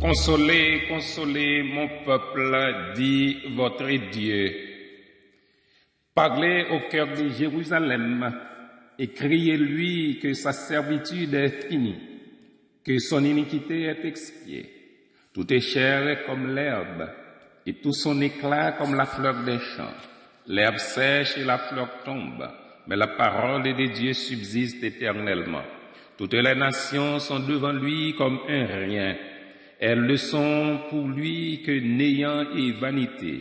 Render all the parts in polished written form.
Consolez, consolez mon peuple, dit votre Dieu. Parlez au cœur de Jérusalem et criez-lui que sa servitude est finie, que son iniquité est expiée. Tout est chair comme l'herbe, et tout son éclat comme la fleur des champs. L'herbe sèche et la fleur tombe, mais la parole de Dieu subsiste éternellement. Toutes les nations sont devant lui comme un rien. Elles ne sont pour lui que néant et vanité.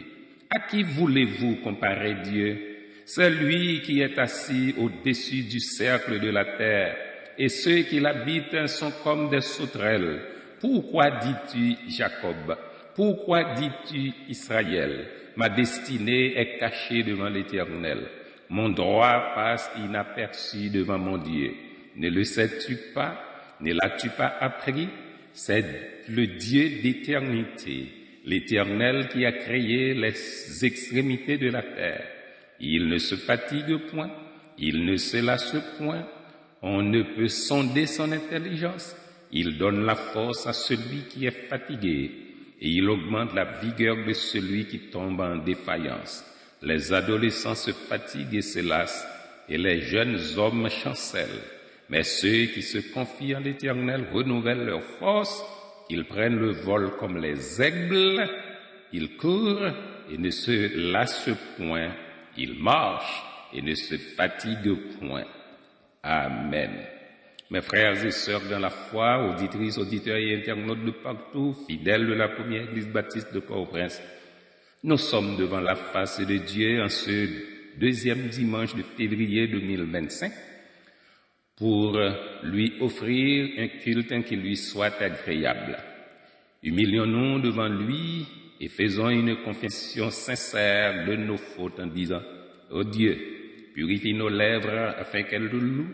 À qui voulez-vous comparer Dieu? C'est lui qui est assis au-dessus du cercle de la terre, et ceux qui l'habitent sont comme des sauterelles. Pourquoi dis-tu Jacob? Pourquoi dis-tu Israël? Ma destinée est cachée devant l'Éternel. Mon droit passe inaperçu devant mon Dieu. Ne le sais-tu pas? Ne l'as-tu pas appris? C'est le Dieu d'éternité, l'Éternel qui a créé les extrémités de la terre. Il ne se fatigue point, il ne se lasse point. On ne peut sonder son intelligence. Il donne la force à celui qui est fatigué, et il augmente la vigueur de celui qui tombe en défaillance. Les adolescents se fatiguent et se lassent, et les jeunes hommes chancellent. Mais ceux qui se confient en l'Éternel renouvellent leur force. Ils prennent le vol comme les aigles. Ils courent et ne se lassent point. Ils marchent et ne se fatiguent point. Amen. Mes frères et sœurs dans la foi, auditrices, auditeurs et internautes de partout, fidèles de la première église baptiste de Port-au-Prince, nous sommes devant la face de Dieu en ce deuxième dimanche de février 2025 pour lui offrir un culte qui lui soit agréable. Humilions-nous devant lui et faisons une confession sincère de nos fautes en disant: ô Dieu, purifie nos lèvres afin qu'elles te louent,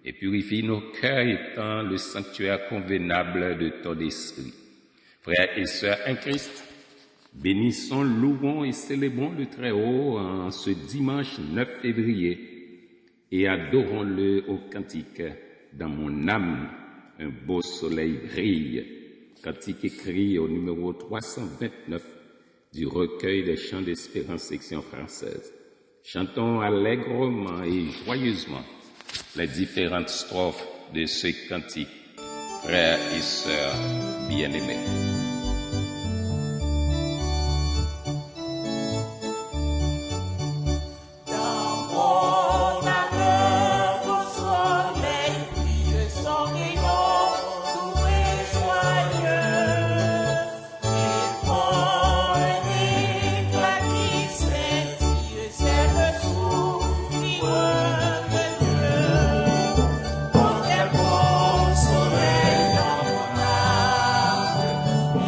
et purifie nos cœurs étant le sanctuaire convenable de ton esprit. Frères et sœurs en Christ, bénissons, louons et célébrons le Très-Haut en ce dimanche 9 février et adorons-le au cantique. Dans mon âme, un beau soleil brille. Cantique écrit au numéro 329 du recueil des chants d'espérance section française. Chantons allègrement et joyeusement les différentes strophes de ce cantique, frères et sœurs bien-aimés. Soleil dans mon âme,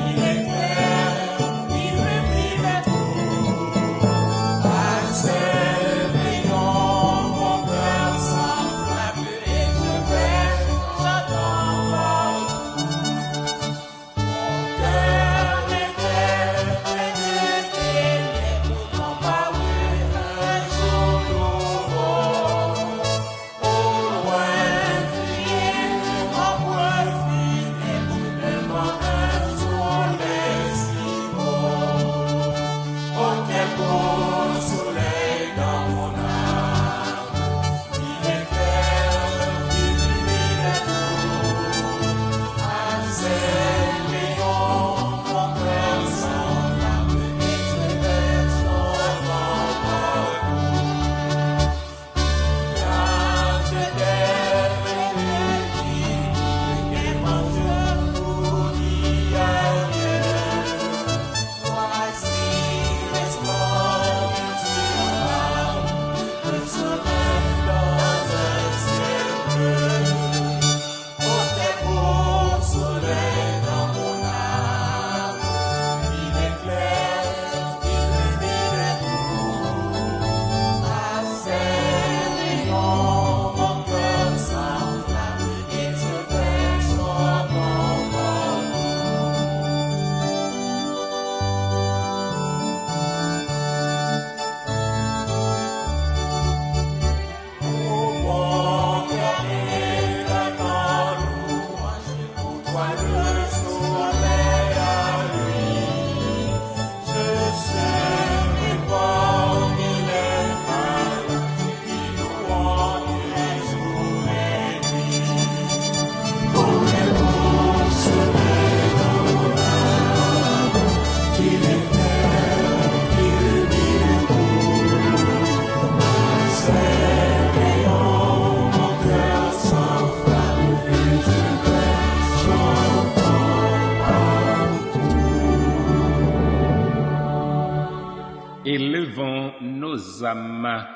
élevons nos âmes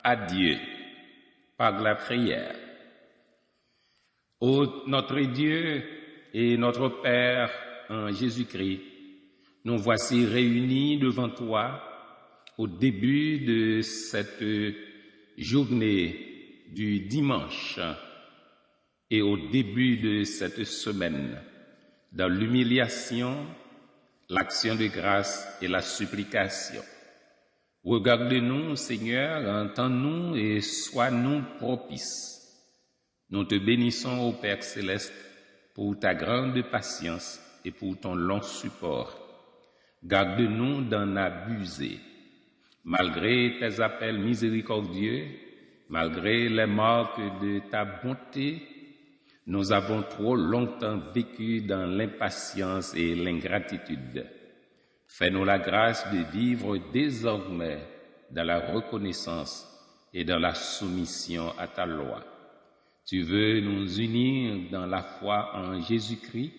à Dieu par la prière. Ô notre Dieu et notre Père en Jésus-Christ, nous voici réunis devant toi au début de cette journée du dimanche et au début de cette semaine, dans l'humiliation, l'action de grâce et la supplication. Regarde-nous, Seigneur, entends-nous et sois-nous propices. Nous te bénissons, ô Père céleste, pour ta grande patience et pour ton long support. Garde-nous d'en abuser. Malgré tes appels miséricordieux, malgré les marques de ta bonté, nous avons trop longtemps vécu dans l'impatience et l'ingratitude. Fais-nous la grâce de vivre désormais dans la reconnaissance et dans la soumission à ta loi. Tu veux nous unir dans la foi en Jésus-Christ,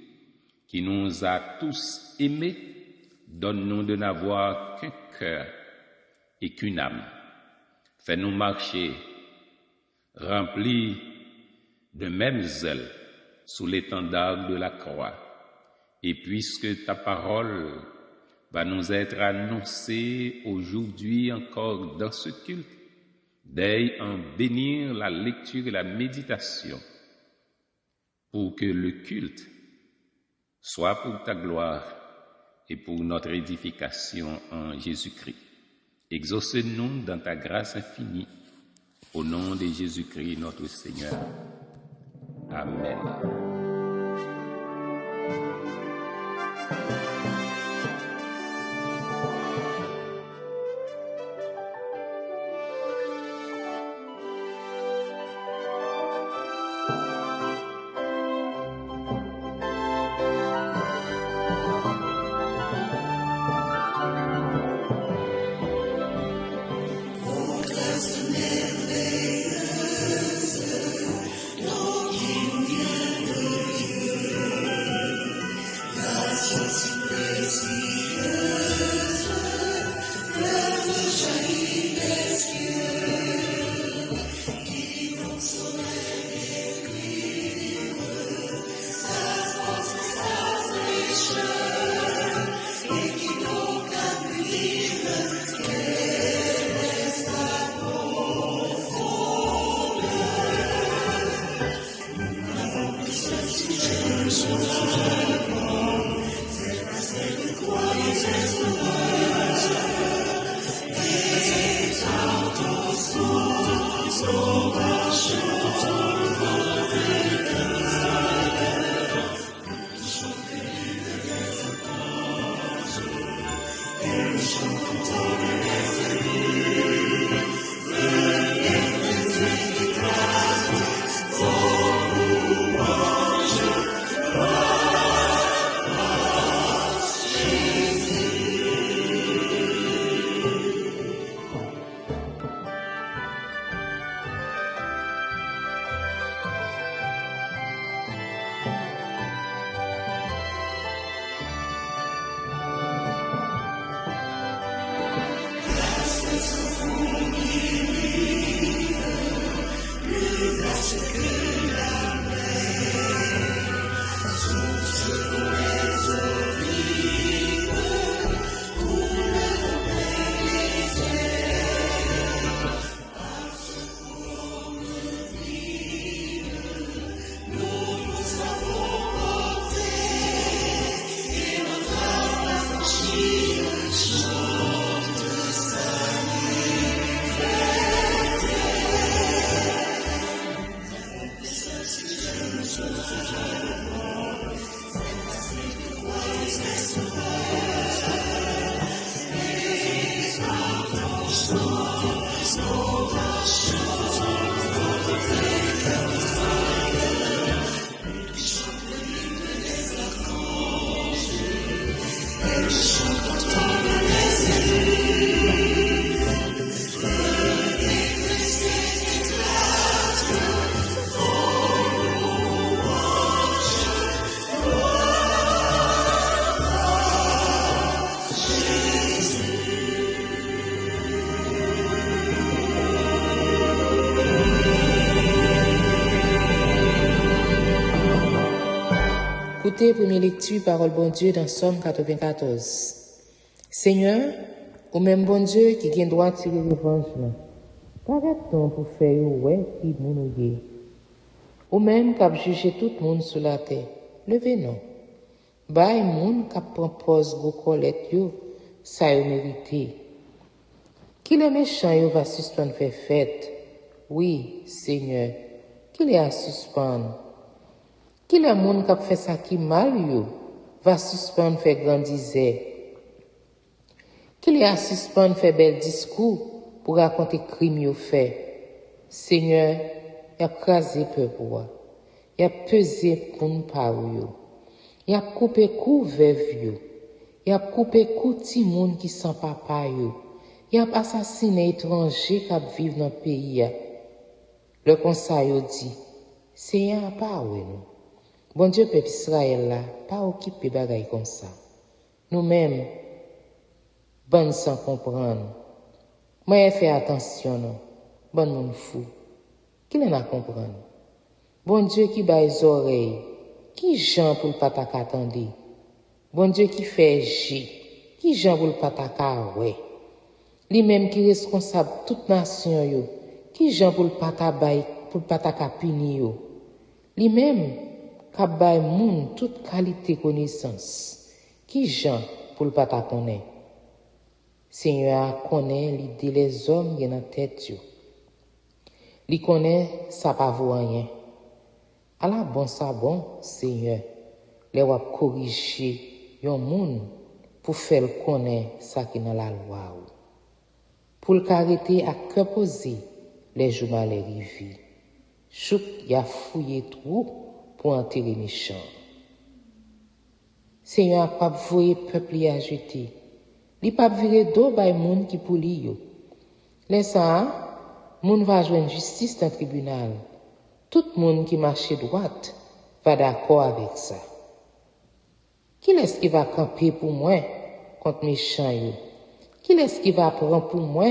qui nous a tous aimés. Donne-nous de n'avoir qu'un cœur et qu'une âme. Fais-nous marcher remplis de même zèle sous l'étendard de la croix. Et puisque ta parole va nous être annoncée aujourd'hui encore dans ce culte, veille en bénir la lecture et la méditation pour que le culte soit pour ta gloire et pour notre édification en Jésus-Christ. Exauce-nous dans ta grâce infinie, au nom de Jésus-Christ notre Seigneur. Amen. écouter première lecture parole bon Dieu dans Somme 94. Seigneur, ou même bon Dieu qui gagne droit de tirer revanche, qu'arrête-t-on pour faire ouais qui moun ouye? Ou même qu'à juger tout le monde sur la terre, levez non. Bay moun qu'à propose go colette yo, ça yo mérité. Qui les méchants yo va suspendre faire fête? Oui, Seigneur, qui les a suspendre? Qui les moun qu'à fait ça qui mal yo, va suspendre faire grandiser? Qui les a suspendre faire bel discours pour raconter crime yo fait? Seigneur, y a crasé peuple, y a pesé pour nous par yo, y a coupé cou veuve yo, y a coupé cou ti moun qui sans papa yo, y a assassiné étranger qui vivent dans le pays. Le conseil yo dit, Seigneur pas ouais nous. Bon Dieu peuple Israël là, pas occupé bagay comme ça. Nous-mêmes, bonne sans comprendre. Moi fait attention non, bon moun fou. Qui n'en a comprendre? Bon Dieu qui bat les oreilles, qui Jean pour le patak attendre? Bon Dieu qui fait J, qui Jean pour le patak ouais? Lui-même qui responsable toute nation yo, qui Jean pour le patak puni yo? Lui-même qui bay moun toute qualité connaissance, qui Jean pour le patak connaît? Seigneur connaît l'idée les hommes qui dans tête yo. Li connaît ça pas vaut rien. À la bon ça bon, Seigneur, les wap corriger yon moun pour faire connaître ça qui dans la loi. Pour le arrêter à cœur posé, les jours mal arrivés. Chouk y a fouillé trop pour enterrer méchant. Seigneur pas voyer peuple y ajouter. Li pas virer d'eau bay moun qui pour li yo. Les ça moun va joindre justice dans le tribunal. Tout moun qui marche droite va d'accord avec ça. Qui est-ce qui va camper pour moi contre méchant yo? Qui est-ce qui va prendre pour moi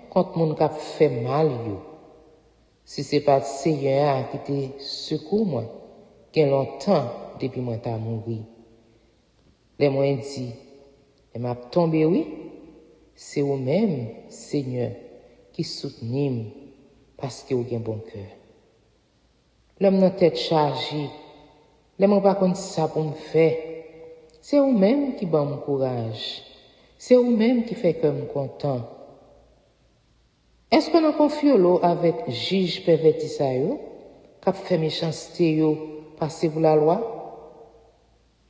contre moun qui fait mal yo? Si c'est pas Seigneur qui te secours moi, qu'il longtemps depuis moi t'a mouri. Les moins dit, et m'a tombé oui, c'est vous même Seigneur qui soutenir parce que vous avez un bon cœur. L'homme dans tête chargée, l'homme pas comme ça pour me faire. C'est vous-même qui donne mon courage. C'est vous-même qui fait que je suis content. Est-ce qu'on a confié l'eau avec juge perverti ça yo, qui a fait méchanceté yo, passer pour la loi?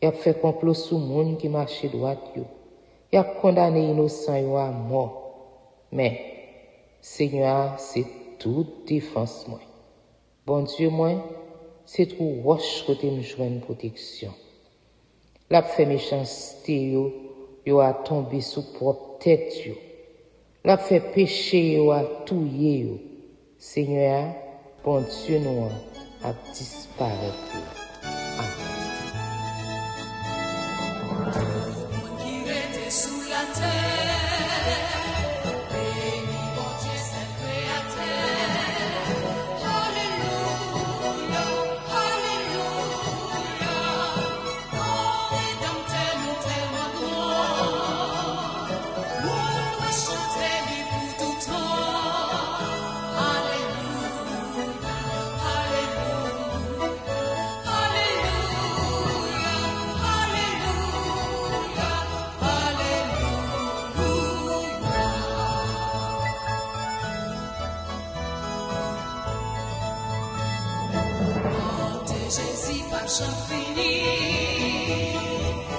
Il a fait complot sous monde qui marche droite yo. Il a condamné innocent yo à mort. Mais Seigneur, c'est toute défense moi. Bon Dieu moi, c'est trop roche côté me joindre protection. La fait méchanceté yo a tombé sous propre tête yo. La fait péché yo a touyer yo. Seigneur, bon Dieu nous a disparaître. Amen. Jésus par chant fini,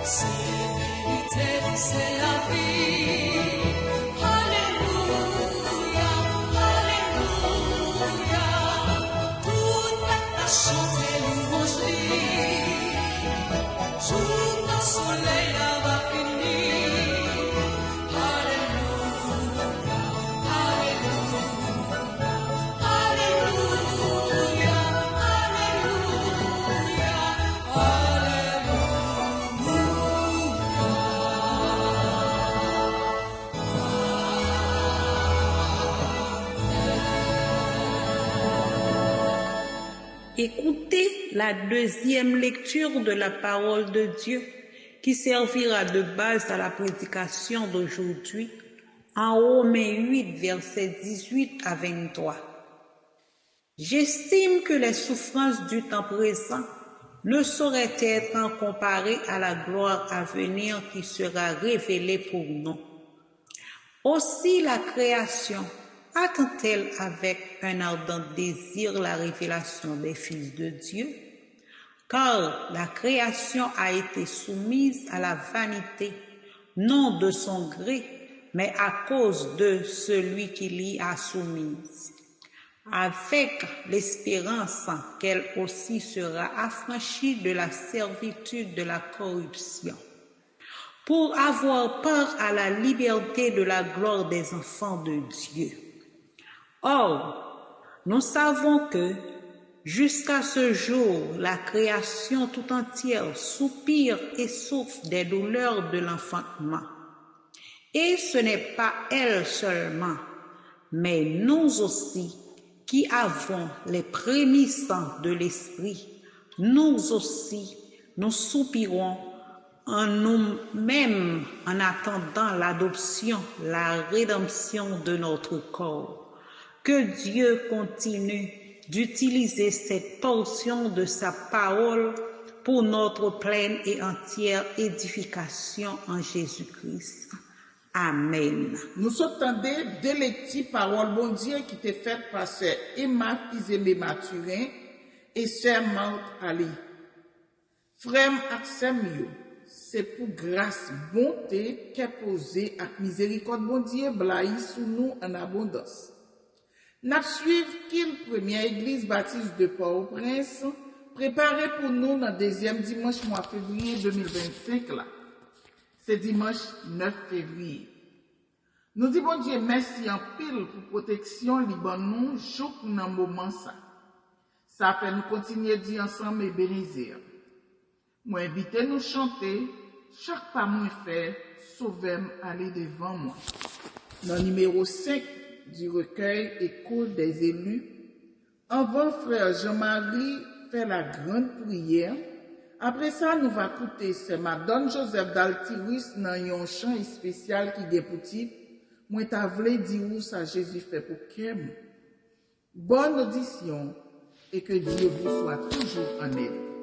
c'est vérité, c'est la vie. Alléluia, Alléluia, toute la chanter louange lui. Jour dans le soleil va finir. Alléluia, Alléluia, Alléluia. écouter la deuxième lecture de la parole de Dieu qui servira de base à la prédication d'aujourd'hui en Romains 8, versets 18 à 23. J'estime que les souffrances du temps présent ne sauraient être comparées à la gloire à venir qui sera révélée pour nous. Aussi la création attend-elle avec un ardent désir la révélation des fils de Dieu, car la création a été soumise à la vanité, non de son gré, mais à cause de celui qui l'y a soumise, avec l'espérance qu'elle aussi sera affranchie de la servitude de la corruption, pour avoir part à la liberté de la gloire des enfants de Dieu. Or, nous savons que, jusqu'à ce jour, la création tout entière soupire et souffre des douleurs de l'enfantement. Et ce n'est pas elle seulement, mais nous aussi, qui avons les prémices de l'esprit, nous aussi, nous soupirons en nous-mêmes en attendant l'adoption, la rédemption de notre corps. Que Dieu continue d'utiliser cette portion de sa parole pour notre pleine et entière édification en Jésus-Christ. Amen. Nous s'entendez de les paroles bon Dieu qui étaient faites par sœur Emma Fizemé Mathurin et sœur Marthe Ali. Frère Aksemio, c'est pour grâce, bonté qu'est posée à miséricorde bon Dieu blaï sous nous en abondance. Nous suivons qu'il première église baptiste de Port-au-Prince, préparée pour nous dans le deuxième dimanche mois février 2025 là. C'est dimanche 9 février. Nous disons bon Dieu merci en pile pour protection liban nous jour dans moment ça. Ça fait nous continuer d'y ensemble et bénir. Moi inviter nous chanter chaque pas moi fait sauvem aller devant moi. Dans le numéro 5 du recueil École des élus, avant frère Jean-Marie fait la grande prière. Après ça, nous va écouter c'est Madame Joseph d'Altirus dans un chant spécial qui est pour titre moi t'a voulu dire où ça Jésus fait pour qu'aime. Bonne audition et que Dieu vous soit toujours en aide.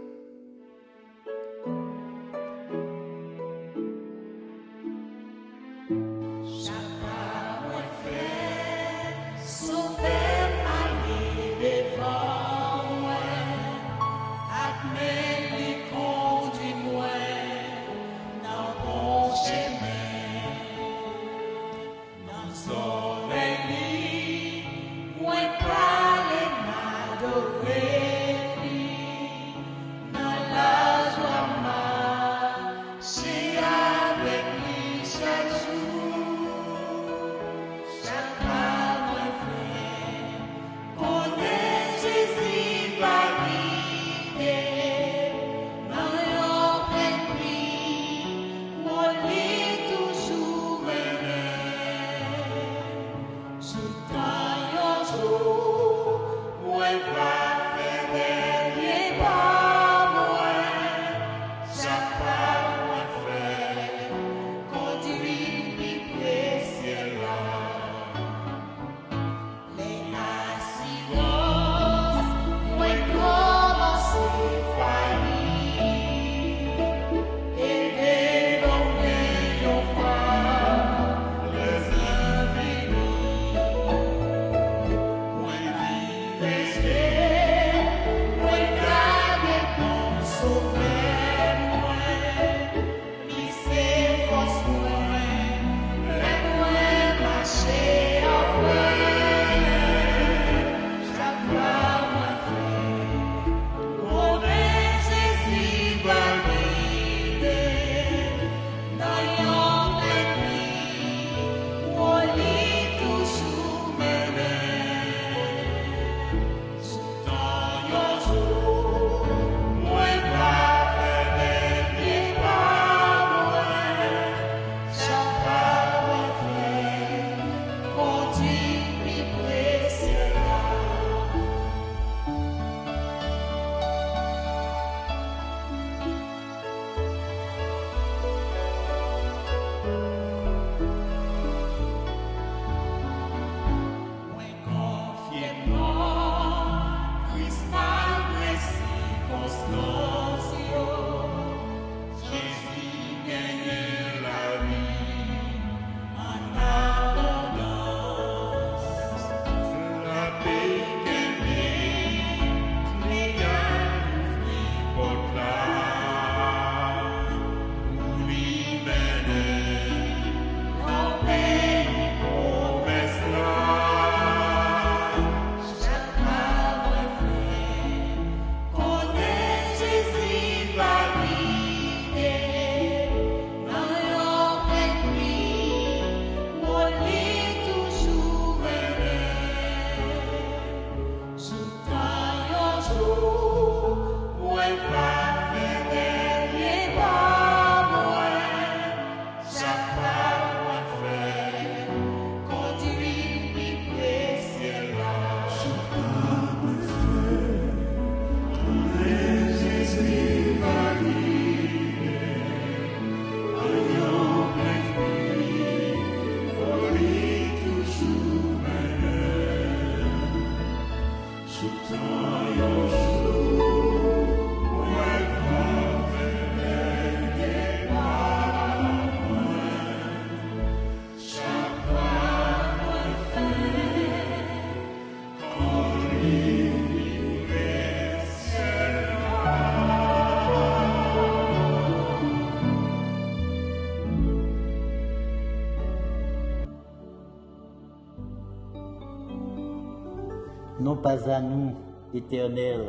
Non pas à nous, Éternel,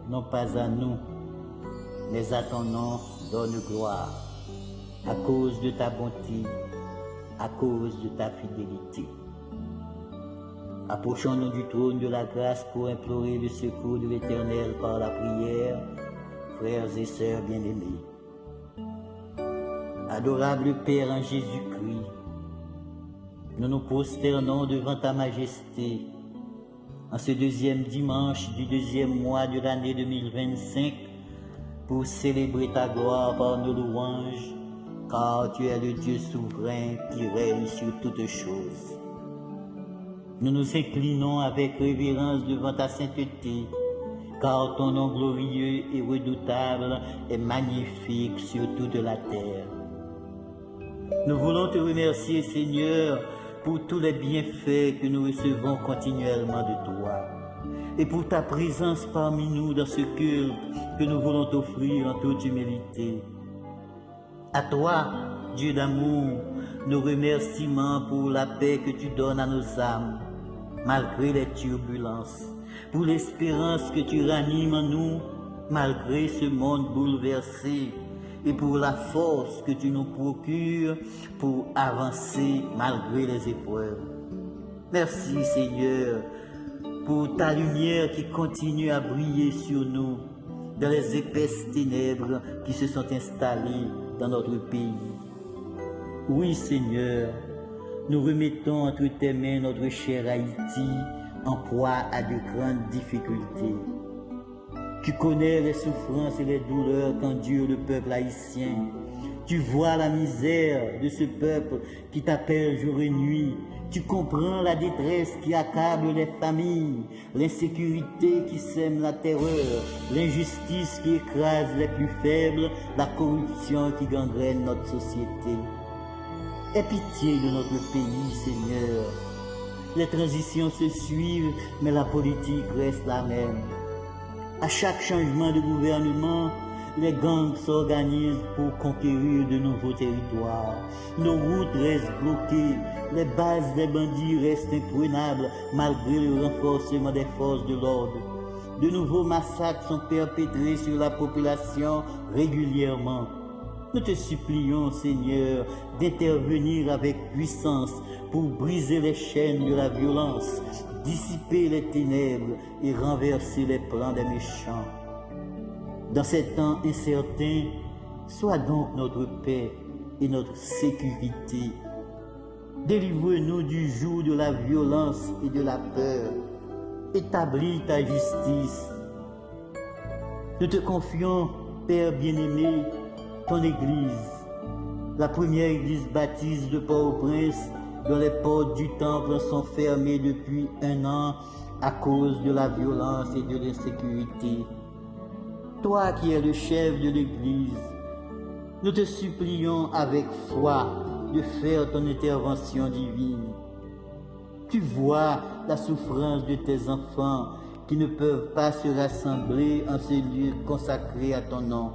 non pas à nous, mais à ton nom donne gloire, à cause de ta bonté, à cause de ta fidélité. Approchons-nous du trône de la grâce pour implorer le secours de l'Éternel par la prière, frères et sœurs bien-aimés. Adorable Père en Jésus-Christ, nous nous prosternons devant ta majesté en ce deuxième dimanche du deuxième mois de l'année 2025 pour célébrer ta gloire par nos louanges, car tu es le Dieu souverain qui règne sur toutes choses. Nous nous inclinons avec révérence devant ta sainteté, car ton nom glorieux et redoutable est magnifique sur toute la terre. Nous voulons te remercier, Seigneur, pour tous les bienfaits que nous recevons continuellement de toi, et pour ta présence parmi nous dans ce culte que nous voulons t'offrir en toute humilité. À toi, Dieu d'amour, nos remerciements pour la paix que tu donnes à nos âmes, malgré les turbulences, pour l'espérance que tu ranimes en nous, malgré ce monde bouleversé, et pour la force que tu nous procures pour avancer malgré les épreuves. Merci Seigneur pour ta lumière qui continue à briller sur nous dans les épaisses ténèbres qui se sont installées dans notre pays. Oui Seigneur, nous remettons entre tes mains notre cher Haïti en proie à de grandes difficultés. Tu connais les souffrances et les douleurs qu'endure le peuple haïtien. Tu vois la misère de ce peuple qui t'appelle jour et nuit. Tu comprends la détresse qui accable les familles, l'insécurité qui sème la terreur, l'injustice qui écrase les plus faibles, la corruption qui gangrène notre société. Aie pitié de notre pays, Seigneur. Les transitions se suivent, mais la politique reste la même. À chaque changement de gouvernement, les gangs s'organisent pour conquérir de nouveaux territoires. Nos routes restent bloquées, les bases des bandits restent imprenables malgré le renforcement des forces de l'ordre. De nouveaux massacres sont perpétrés sur la population régulièrement. Nous te supplions, Seigneur, d'intervenir avec puissance pour briser les chaînes de la violence, dissiper les ténèbres et renverser les plans des méchants. Dans ces temps incertains, sois donc notre paix et notre sécurité. Délivre-nous du joug de la violence et de la peur. Établis ta justice. Nous te confions, Père bien-aimé, ton Église, la première Église baptiste de Port-au-Prince, dont les portes du temple sont fermées depuis 1 an à cause de la violence et de l'insécurité. toi qui es le chef de l'Église, nous te supplions avec foi de faire ton intervention divine. Tu vois la souffrance de tes enfants qui ne peuvent pas se rassembler en ce lieu consacré à ton nom.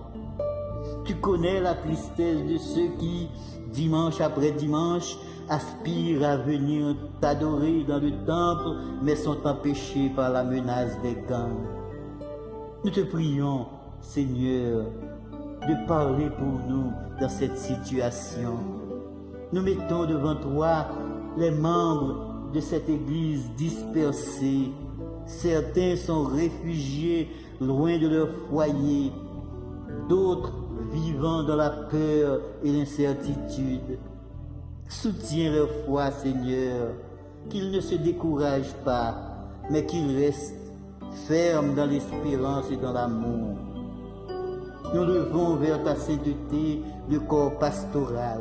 Tu connais la tristesse de ceux qui, dimanche après dimanche, aspirent à venir t'adorer dans le temple, mais sont empêchés par la menace des gangs. Nous te prions, Seigneur, de parler pour nous dans cette situation. Nous mettons devant toi les membres de cette Église dispersée. Certains sont réfugiés loin de leur foyer, d'autres vivant dans la peur et l'incertitude. Soutiens leur foi, Seigneur, qu'ils ne se découragent pas, mais qu'ils restent fermes dans l'espérance et dans l'amour. Nous levons vers ta sainteté le corps pastoral,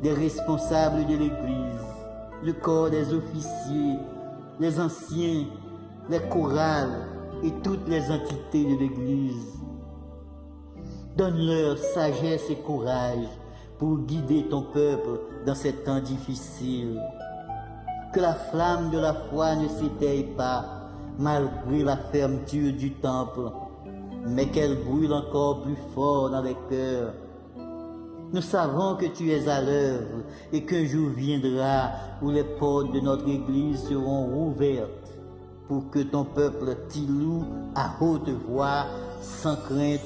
les responsables de l'Église, le corps des officiers, les anciens, les chorales et toutes les entités de l'Église. Donne-leur sagesse et courage pour guider ton peuple dans ces temps difficiles. Que la flamme de la foi ne s'éteille pas malgré la fermeture du temple, mais qu'elle brûle encore plus fort dans les cœurs. Nous savons que tu es à l'œuvre et qu'un jour viendra où les portes de notre Église seront rouvertes pour que ton peuple t'y loue à haute voix, sans crainte,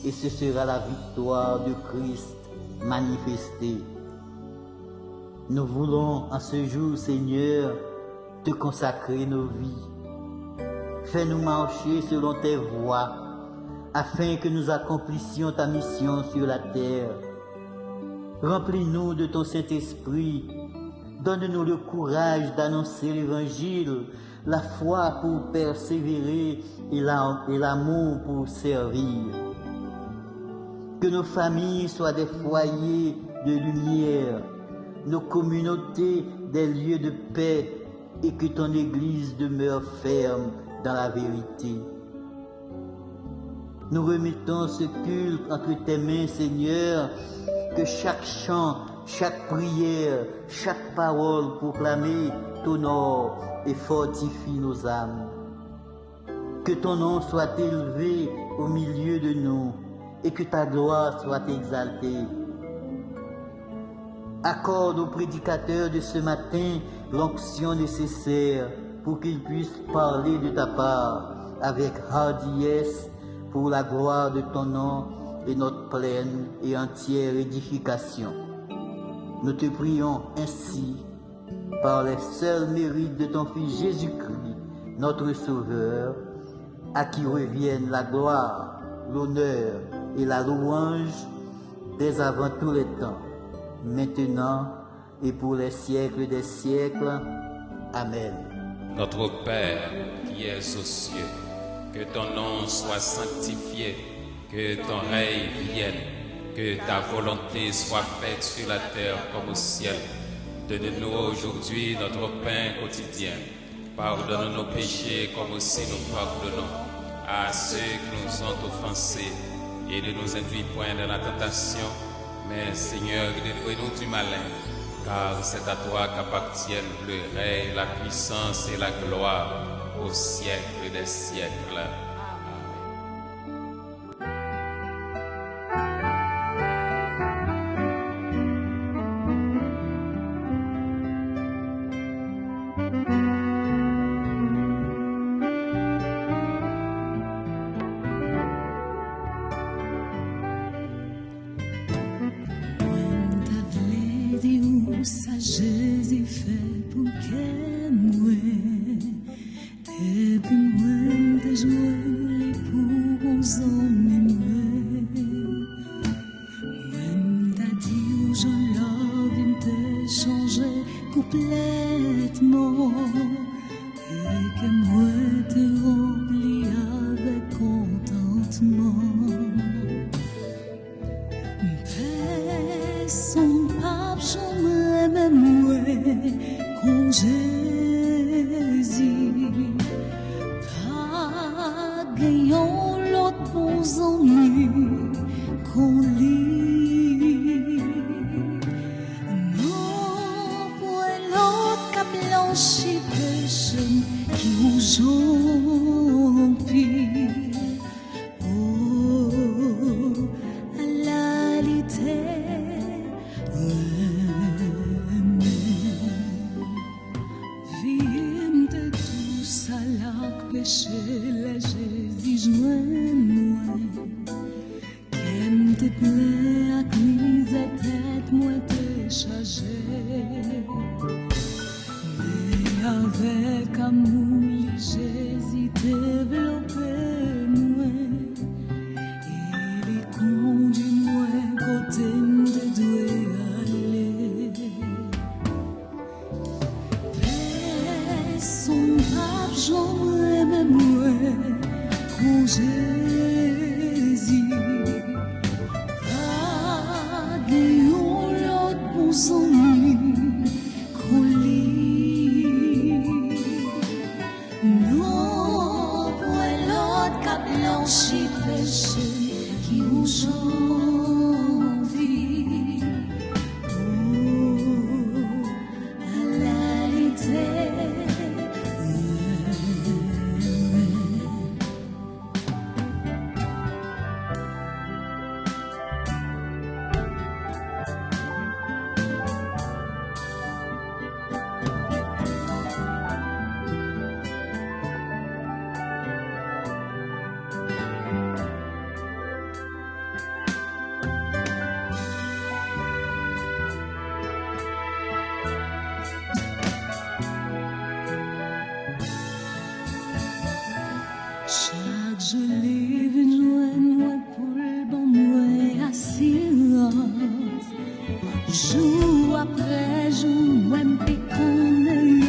et ce sera la victoire de Christ manifestée. Nous voulons en ce jour, Seigneur, te consacrer nos vies. Fais-nous marcher selon tes voies, afin que nous accomplissions ta mission sur la terre. Remplis-nous de ton Saint-Esprit. Donne-nous le courage d'annoncer l'Évangile, la foi pour persévérer et l'amour pour servir. Que nos familles soient des foyers de lumière, nos communautés des lieux de paix, et que ton Église demeure ferme dans la vérité. Nous remettons ce culte entre tes mains, Seigneur, que chaque chant, chaque prière, chaque parole proclamée t'honore et fortifie nos âmes. Que ton nom soit élevé au milieu de nous et que ta gloire soit exaltée. Accorde aux prédicateurs de ce matin l'onction nécessaire pour qu'ils puissent parler de ta part avec hardiesse pour la gloire de ton nom et notre pleine et entière édification. Nous te prions ainsi par les seuls mérites de ton Fils Jésus-Christ, notre Sauveur, à qui reviennent la gloire, l'honneur et la louange dès avant tous les temps, maintenant et pour les siècles des siècles. Amen. Notre Père qui es aux cieux, que ton nom soit sanctifié, que ton règne vienne, que ta volonté soit faite sur la terre comme au ciel. Donne-nous aujourd'hui notre pain quotidien. Pardonne nos péchés comme aussi nous pardonnons à ceux qui nous ont offensés. Et ne nous induis point dans la tentation, mais Seigneur, délivre-nous du malin. Car c'est à toi qu'appartiennent le règne, la puissance et la gloire au siècle des siècles. Jésus fait pour que moi, depuis moi, de joie, les pour hommes, moi, t'as dit, je l'avais te changer complètement, et que moi te remplis avec contentement. Paix, son pape, j'aimerais moi, con Jésus, pas gagnant l'autre bon j'empire. Oh, à la Vim de tout ça là péché léger joint qu'aime te plaît à mise à tête moi te chargé mais avec amour Jésus développé moi il conduit moi côté de doué aller son pape j'aime moi con Jésus pas de l'autre bon sang qu'on lit non pour l'autre cap blanchi péché qui aujourd'hui à la chaque jolie moi pour le bon moi assurance jour après jour moi qu'on est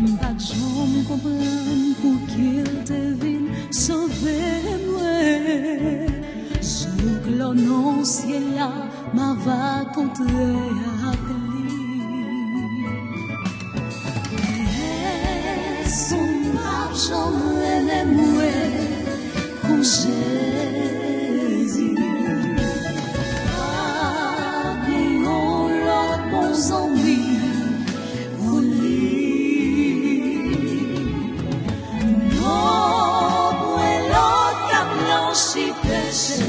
moi pas jamais comprendre pour qu'il devine sauver moi jour que l'annoncier là m'a va contre son pape j'emmène moi con Jésus ah bien l'autre bon zombie on lit non pour l'autre qui a blanchi péché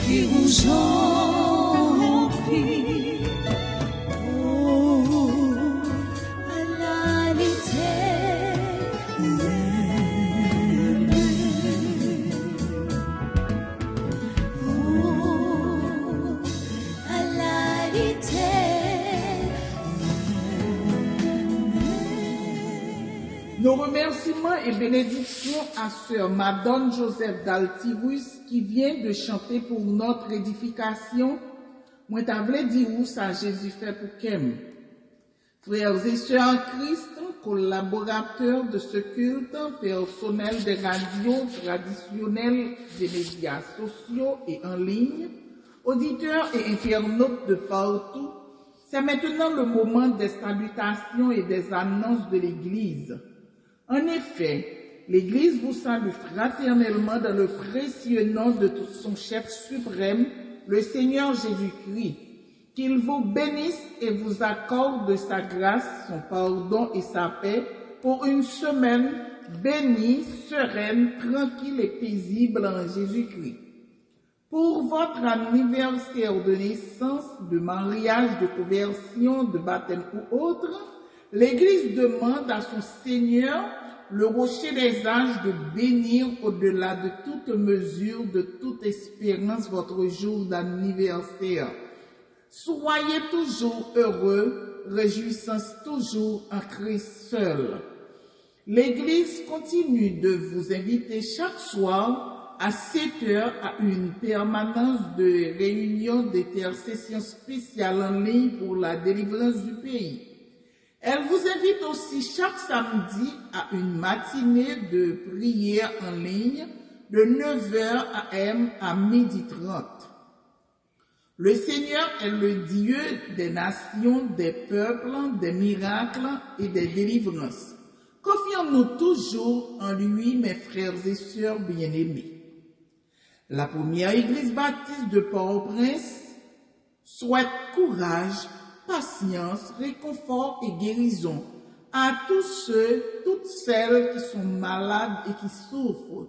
qui aujourd'hui Nos remerciements et bénédictions à Sœur Madone Joseph d'Altivus qui vient de chanter pour notre édification. Moi t'avais dit où ça Jésus fait pour qu'aime. Frères et sœurs en Christ, collaborateurs de ce culte, personnel des radios traditionnelles, des médias sociaux et en ligne, auditeurs et internautes de partout, c'est maintenant le moment des salutations et des annonces de l'Église. En effet, l'Église vous salue fraternellement dans le précieux nom de son chef suprême, le Seigneur Jésus-Christ. Qu'il vous bénisse et vous accorde sa grâce, son pardon et sa paix pour une semaine bénie, sereine, tranquille et paisible en Jésus-Christ. Pour votre anniversaire de naissance, de mariage, de conversion, de baptême ou autre, l'Église demande à son Seigneur, le rocher des âges, de bénir au-delà de toute mesure, de toute espérance, votre jour d'anniversaire. Soyez toujours heureux, réjouissance toujours en Christ seul. L'Église continue de vous inviter chaque soir à 7 heures à une permanence de réunion d'intercession spéciale en ligne pour la délivrance du pays. Elle vous invite aussi chaque samedi à une matinée de prière en ligne de 9h AM à 12h30. Le Seigneur est le Dieu des nations, des peuples, des miracles et des délivrances. Confions-nous toujours en lui, mes frères et sœurs bien-aimés. La première église baptiste de Port-au-Prince souhaite courage, patience, réconfort et guérison À tous ceux, toutes celles qui sont malades et qui souffrent,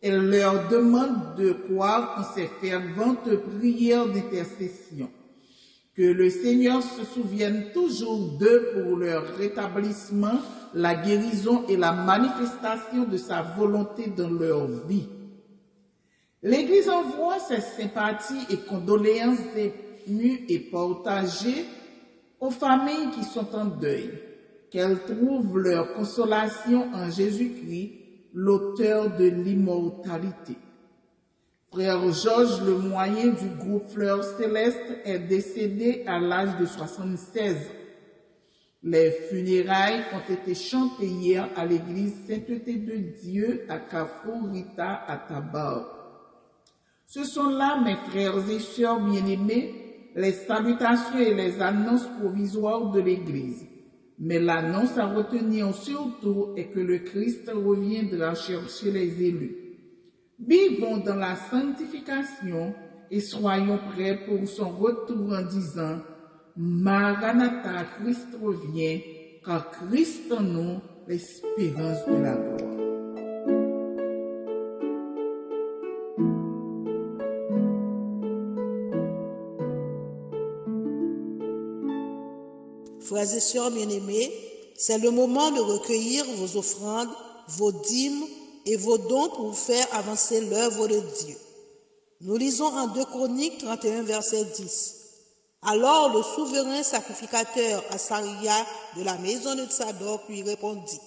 elle leur demande de croire en ces ferventes prières d'intercession. Que le Seigneur se souvienne toujours d'eux pour leur rétablissement, la guérison et la manifestation de sa volonté dans leur vie. L'Église envoie ses sympathies et condoléances émues et partagées aux familles qui sont en deuil, qu'elles trouvent leur consolation en Jésus-Christ, l'auteur de l'immortalité. Frère Georges Lemoyen du groupe Fleurs Célestes est décédé à l'âge de 76 ans. Les funérailles ont été chantées hier à l'église Sainteté de Dieu à Carrefour Rita à Tabar. Ce sont là, mes frères et sœurs bien-aimés, les salutations et les annonces provisoires de l'église. Mais l'annonce à retenir surtout est que le Christ reviendra chercher les élus. Vivons dans la sanctification et soyons prêts pour son retour en disant « Maranatha, Christ revient, car Christ en nous, l'espérance de la gloire. » Frères et sœurs bien-aimés, c'est le moment de recueillir vos offrandes, vos dîmes et vos dons pour faire avancer l'œuvre de Dieu. Nous lisons en 2 Chroniques 31, verset 10. Alors le souverain sacrificateur Asaria de la maison de Tsadok lui répondit,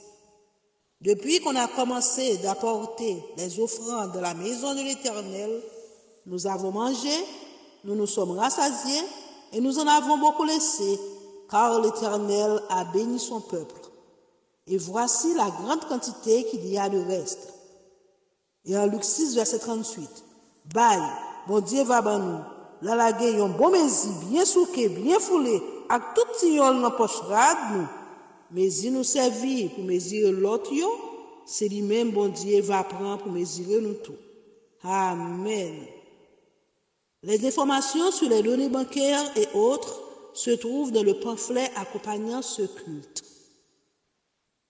« Depuis qu'on a commencé d'apporter les offrandes de la maison de l'Éternel, nous avons mangé, nous nous sommes rassasiés et nous en avons beaucoup laissé, car l'Éternel a béni son peuple. Et voici la grande quantité qu'il y a de reste. » Et en Luc 6, verset 38, « Bye, bon Dieu va ban nous, la lagé yon bon mezi, bien souké, bien foulé, ak tout tignol nan poche rad nous. Mezi nous servi pour mesurer l'autre yo, c'est lui-même bon Dieu va prendre pour mesurer nous tout. Amen. Les informations sur les données bancaires et autres se trouvent dans le pamphlet accompagnant ce culte.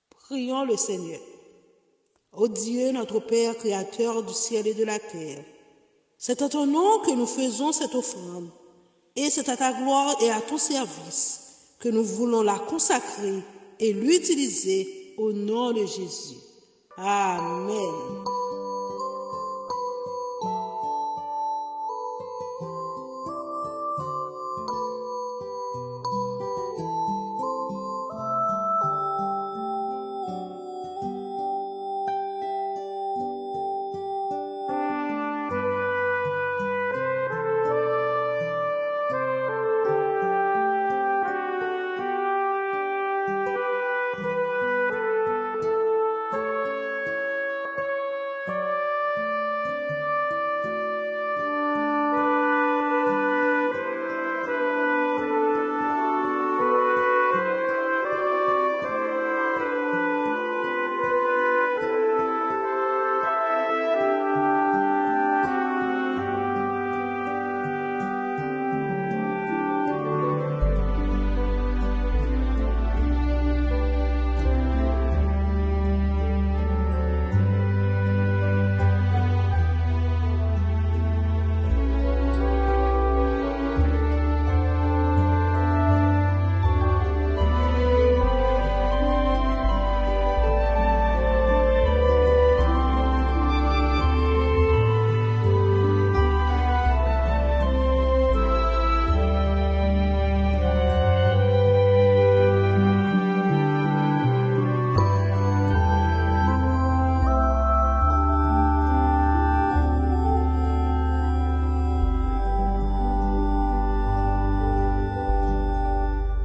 Prions le Seigneur. Ô Dieu, notre Père, Créateur du ciel et de la terre, c'est à ton nom que nous faisons cette offrande, et c'est à ta gloire et à ton service que nous voulons la consacrer et l'utiliser au nom de Jésus. Amen.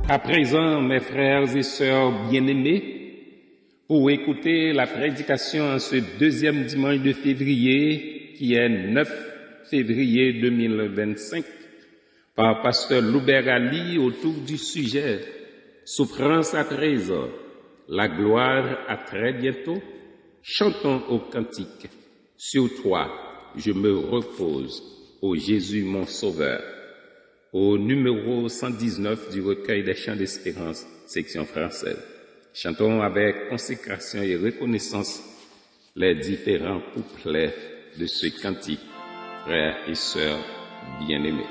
À présent, mes frères et sœurs bien-aimés, pour écouter la prédication en ce deuxième dimanche de février, qui est 9 février 2025, par pasteur Loubert Ali autour du sujet « Souffrance à présent, la gloire à très bientôt », chantons au cantique « Sur toi, je me repose, ô Jésus mon Sauveur », au numéro 119 du recueil des chants d'espérance, section française. Chantons avec consécration et reconnaissance les différents couplets de ce cantique, frères et sœurs bien-aimés.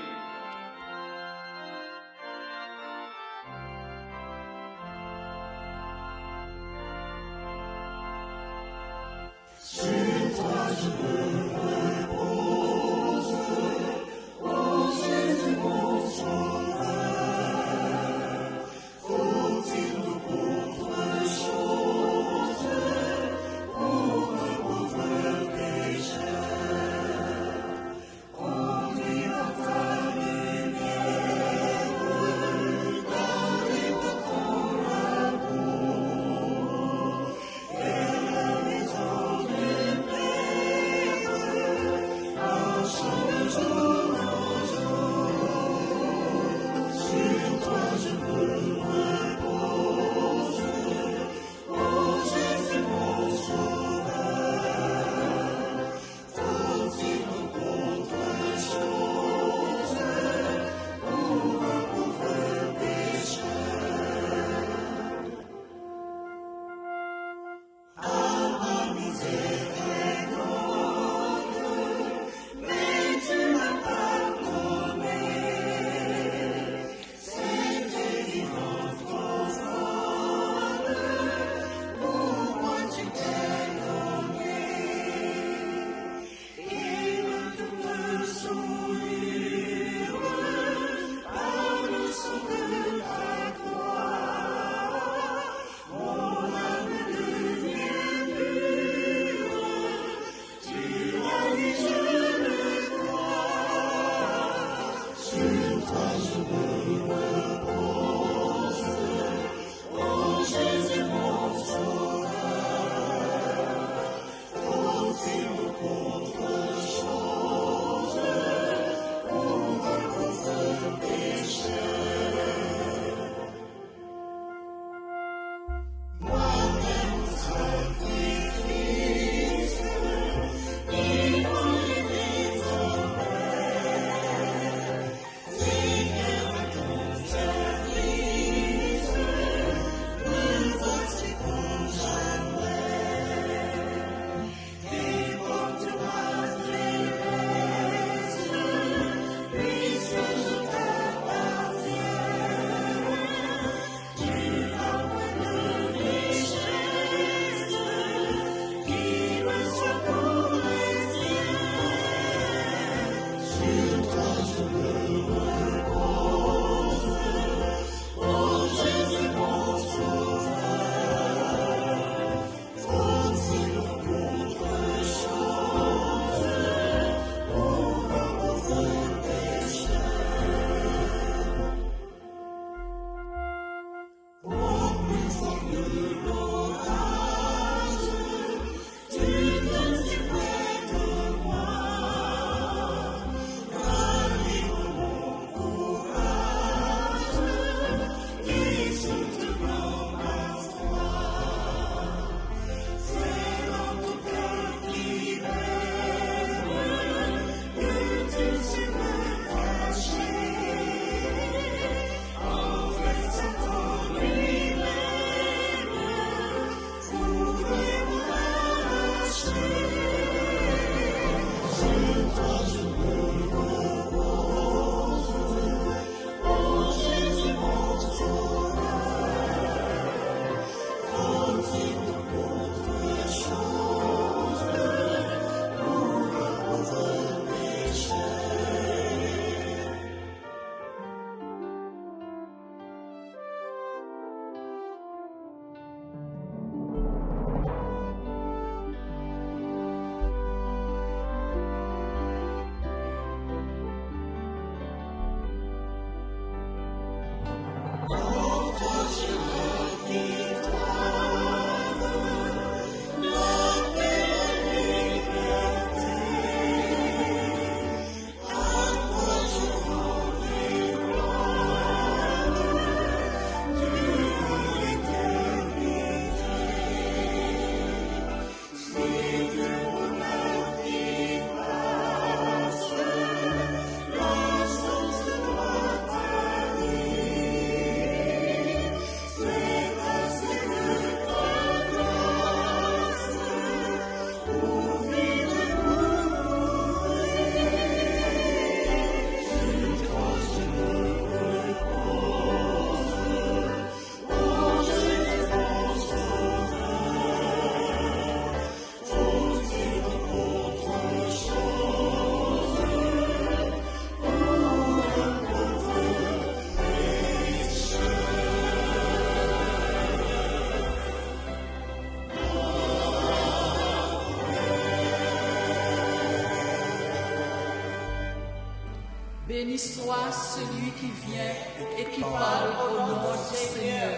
Béni soit celui qui vient et qui parle au nom du Seigneur.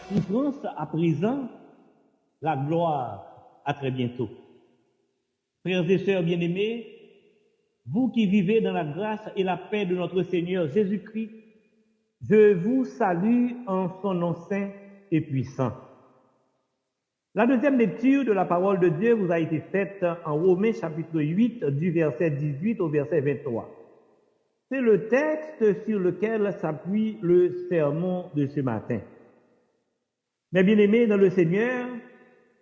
Souffrance à présent, la gloire à très bientôt. Frères et sœurs bien-aimés, vous qui vivez dans la grâce et la paix de notre Seigneur Jésus-Christ, je vous salue en son nom saint et puissant. La deuxième lecture de la parole de Dieu vous a été faite en Romains chapitre 8 du verset 18 au verset 23. C'est le texte sur lequel s'appuie le sermon de ce matin. Mes bien-aimés dans le Seigneur,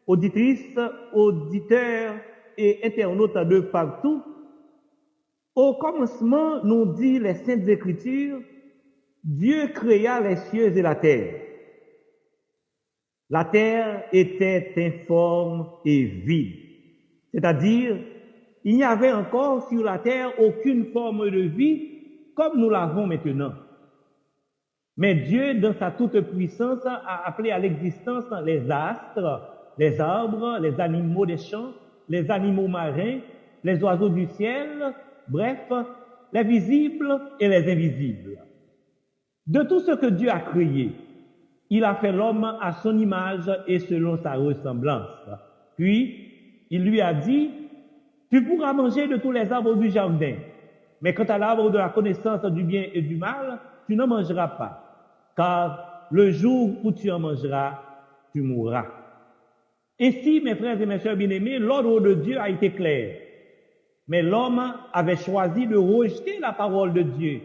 auditrices, auditeurs et internautes de partout, au commencement, nous dit les Saintes Écritures, Dieu créa les cieux et la terre. La terre était informe et vide. C'est-à-dire, il n'y avait encore sur la terre aucune forme de vie comme nous l'avons maintenant. Mais Dieu, dans sa toute puissance, a appelé à l'existence les astres, les arbres, les animaux des champs, les animaux marins, les oiseaux du ciel, bref, les visibles et les invisibles. De tout ce que Dieu a créé, il a fait l'homme à son image et selon sa ressemblance. Puis, il lui a dit, tu pourras manger de tous les arbres du jardin, mais quant à l'arbre de la connaissance du bien et du mal, tu n'en mangeras pas, car le jour où tu en mangeras, tu mourras. Ainsi, mes frères et mes sœurs bien-aimés, l'ordre de Dieu a été clair. Mais l'homme avait choisi de rejeter la parole de Dieu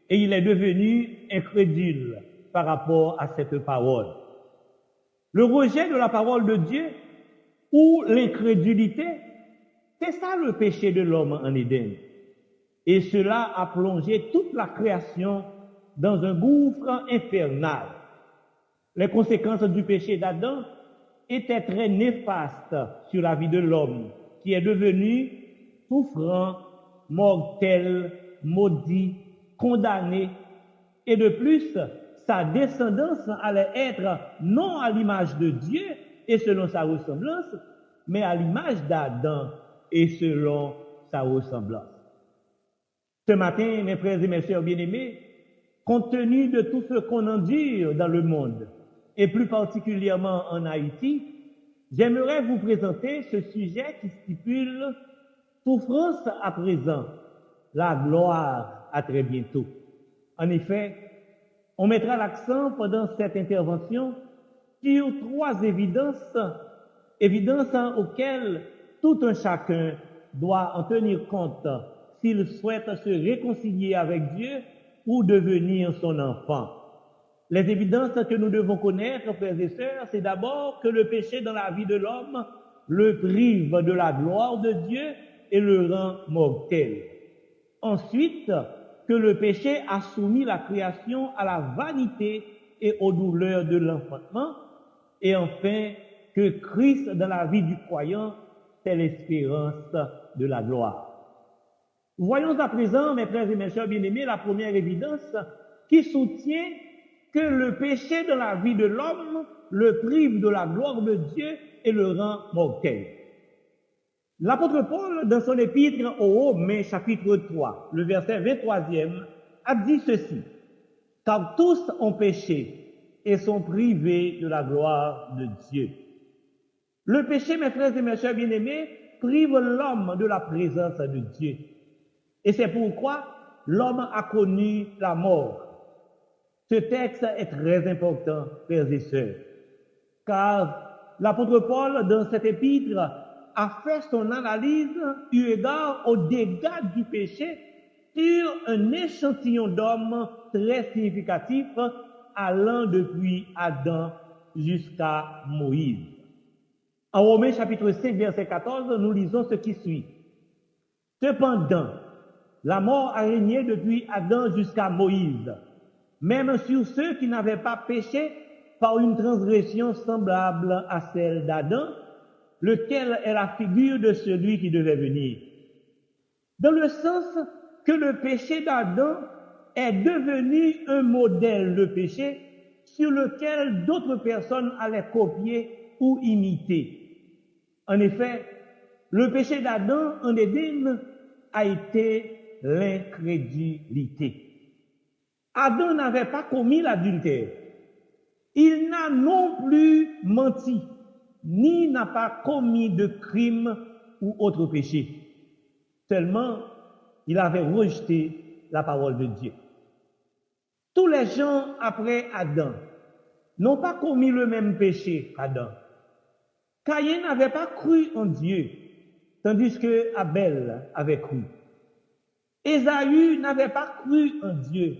et il est devenu incrédule par rapport à cette parole. Le rejet de la parole de Dieu ou l'incrédulité, c'est ça le péché de l'homme en Éden. Et cela a plongé toute la création dans un gouffre infernal. Les conséquences du péché d'Adam étaient très néfastes sur la vie de l'homme, qui est devenu souffrant, mortel, maudit, condamné, et de plus, sa descendance allait être non à l'image de Dieu et selon sa ressemblance, mais à l'image d'Adam et selon sa ressemblance. Ce matin, mes frères et mes sœurs bien-aimés, compte tenu de tout ce qu'on endure dans le monde, et plus particulièrement en Haïti, j'aimerais vous présenter ce sujet qui stipule souffrance à présent, la gloire à très bientôt. En effet, on mettra l'accent pendant cette intervention sur trois évidences auxquelles tout un chacun doit en tenir compte s'il souhaite se réconcilier avec Dieu ou devenir son enfant. Les évidences que nous devons connaître, frères et sœurs, c'est d'abord que le péché dans la vie de l'homme le prive de la gloire de Dieu et le rend mortel. Ensuite, que le péché a soumis la création à la vanité et aux douleurs de l'enfantement. Et enfin, que Christ dans la vie du croyant, c'est l'espérance de la gloire. Voyons à présent, mes frères et mes sœurs bien-aimés, la première évidence qui soutient que le péché dans la vie de l'homme le prive de la gloire de Dieu et le rend mortel. L'apôtre Paul, dans son épître aux Romains, chapitre 3, le verset 23e, a dit ceci, « Car tous ont péché et sont privés de la gloire de Dieu. » Le péché, mes frères et mes sœurs bien-aimés, prive l'homme de la présence de Dieu. Et c'est pourquoi l'homme a connu la mort. Ce texte est très important, frères et sœurs, car l'apôtre Paul, dans cet épître, a fait son analyse eu égard aux dégâts du péché sur un échantillon d'hommes très significatif allant depuis Adam jusqu'à Moïse. En Romains chapitre 5, verset 14, nous lisons ce qui suit. Cependant, la mort a régné depuis Adam jusqu'à Moïse, même sur ceux qui n'avaient pas péché par une transgression semblable à celle d'Adam, lequel est la figure de celui qui devait venir. Dans le sens que le péché d'Adam est devenu un modèle de péché sur lequel d'autres personnes allaient copier ou imiter. En effet, le péché d'Adam en Éden a été l'incrédulité. Adam n'avait pas commis l'adultère. Il n'a non plus menti, ni n'a pas commis de crime ou autre péché. Seulement, il avait rejeté la parole de Dieu. Tous les gens après Adam n'ont pas commis le même péché qu'Adam. Caïn n'avait pas cru en Dieu, tandis que Abel avait cru. Ésaü n'avait pas cru en Dieu,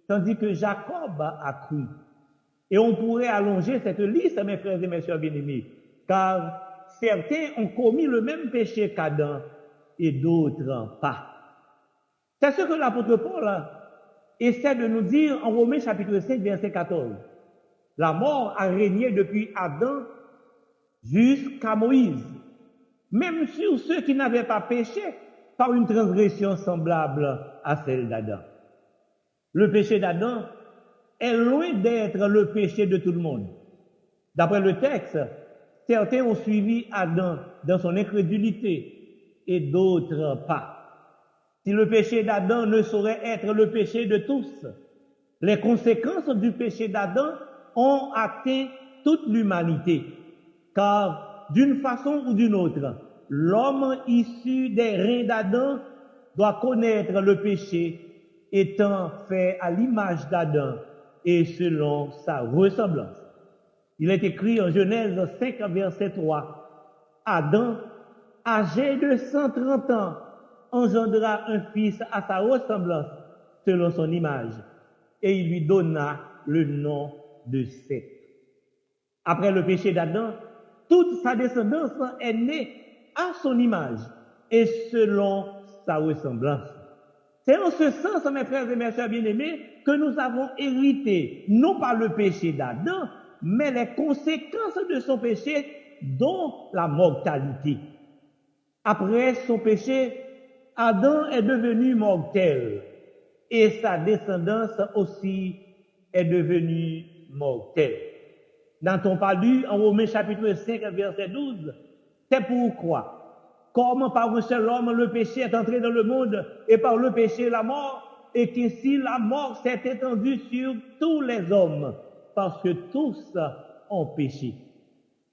tandis que Jacob a cru. Et on pourrait allonger cette liste, mes frères et mes sœurs bien-aimés, car certains ont commis le même péché qu'Adam et d'autres pas. C'est ce que l'apôtre Paul essaie de nous dire en Romains chapitre 5, verset 14. La mort a régné depuis Adam jusqu'à Moïse, même sur ceux qui n'avaient pas péché par une transgression semblable à celle d'Adam. Le péché d'Adam est loin d'être le péché de tout le monde. D'après le texte, certains ont suivi Adam dans son incrédulité et d'autres pas. Si le péché d'Adam ne saurait être le péché de tous, les conséquences du péché d'Adam ont atteint toute l'humanité, car d'une façon ou d'une autre, l'homme issu des reins d'Adam doit connaître le péché, étant fait à l'image d'Adam et selon sa ressemblance. Il est écrit en Genèse 5, verset 3, Adam, âgé de 130 ans, engendra un fils à sa ressemblance, selon son image, et il lui donna le nom de Seth. Après le péché d'Adam, toute sa descendance est née à son image et selon sa ressemblance. C'est en ce sens, mes frères et mes sœurs bien-aimés, que nous avons hérité, non pas le péché d'Adam, mais les conséquences de son péché, dont la mortalité. Après son péché, Adam est devenu mortel et sa descendance aussi est devenue mortelle. N'a-t-on pas lu en Romains chapitre 5, verset 12? C'est pourquoi, comme par un seul homme le péché est entré dans le monde et par le péché la mort, et qu'ainsi la mort s'est étendue sur tous les hommes, parce que tous ont péché.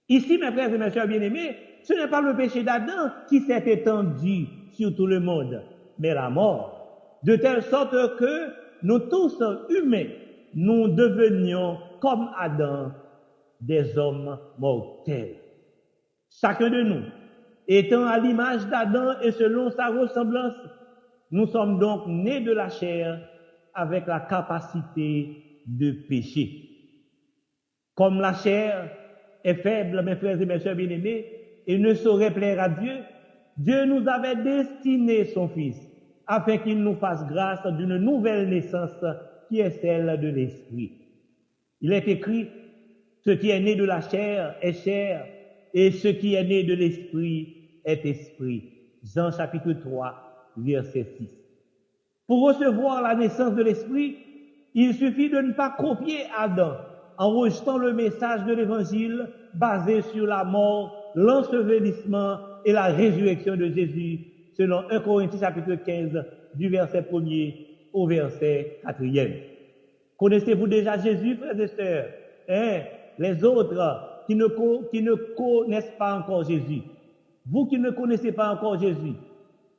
Ici, mes frères et mes sœurs bien-aimés, ce n'est pas le péché d'Adam qui s'est étendu sur tout le monde, mais la mort, de telle sorte que nous tous humains, nous devenions comme Adam, des hommes mortels. Chacun de nous, étant à l'image d'Adam et selon sa ressemblance, nous sommes donc nés de la chair avec la capacité de pécher. Comme la chair est faible, mes frères et mes sœurs bien-aimés, et ne saurait plaire à Dieu, Dieu nous avait destiné son Fils, afin qu'il nous fasse grâce d'une nouvelle naissance qui est celle de l'Esprit. Il est écrit, ce qui est né de la chair est chair, et ce qui est né de l'Esprit est esprit. Jean chapitre 3, verset 6. Pour recevoir la naissance de l'Esprit, il suffit de ne pas copier Adam en rejetant le message de l'Évangile basé sur la mort, l'ensevelissement et la résurrection de Jésus, selon 1 Corinthiens chapitre 15, du verset 1er au verset 4e. Connaissez-vous déjà Jésus, frères et sœurs? Les autres qui ne connaissent pas encore Jésus. Vous qui ne connaissez pas encore Jésus,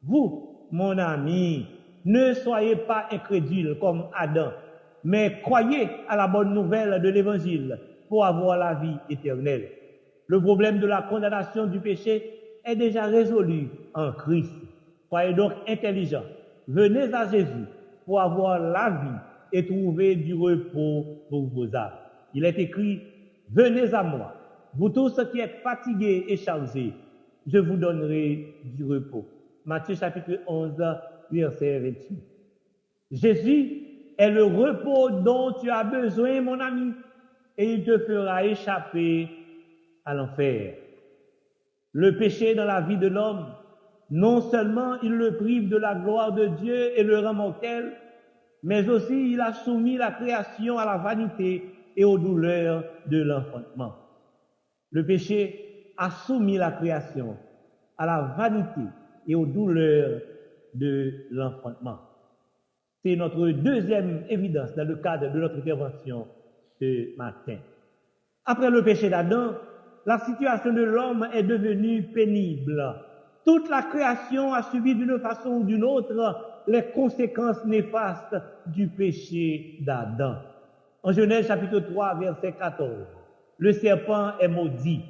vous, mon ami, ne soyez pas incrédules comme Adam, mais croyez à la bonne nouvelle de l'Évangile pour avoir la vie éternelle. Le problème de la condamnation du péché est déjà résolu en Christ. Soyez donc intelligents. Venez à Jésus pour avoir la vie et trouver du repos pour vos âmes. Il est écrit, venez à moi, vous tous qui êtes fatigués et chargés, je vous donnerai du repos. Matthieu chapitre 11, verset 28. Jésus est le repos dont tu as besoin, mon ami, et il te fera échapper à l'enfer. Le péché dans la vie de l'homme, non seulement il le prive de la gloire de Dieu et le rend mortel, mais aussi il a soumis la création à la vanité et aux douleurs de l'enfantement. Le péché a soumis la création à la vanité et aux douleurs de l'enfantement. C'est notre deuxième évidence dans le cadre de notre intervention ce matin. Après le péché d'Adam, la situation de l'homme est devenue pénible. Toute la création a subi d'une façon ou d'une autre les conséquences néfastes du péché d'Adam. En Genèse chapitre 3, verset 14, le serpent est maudit.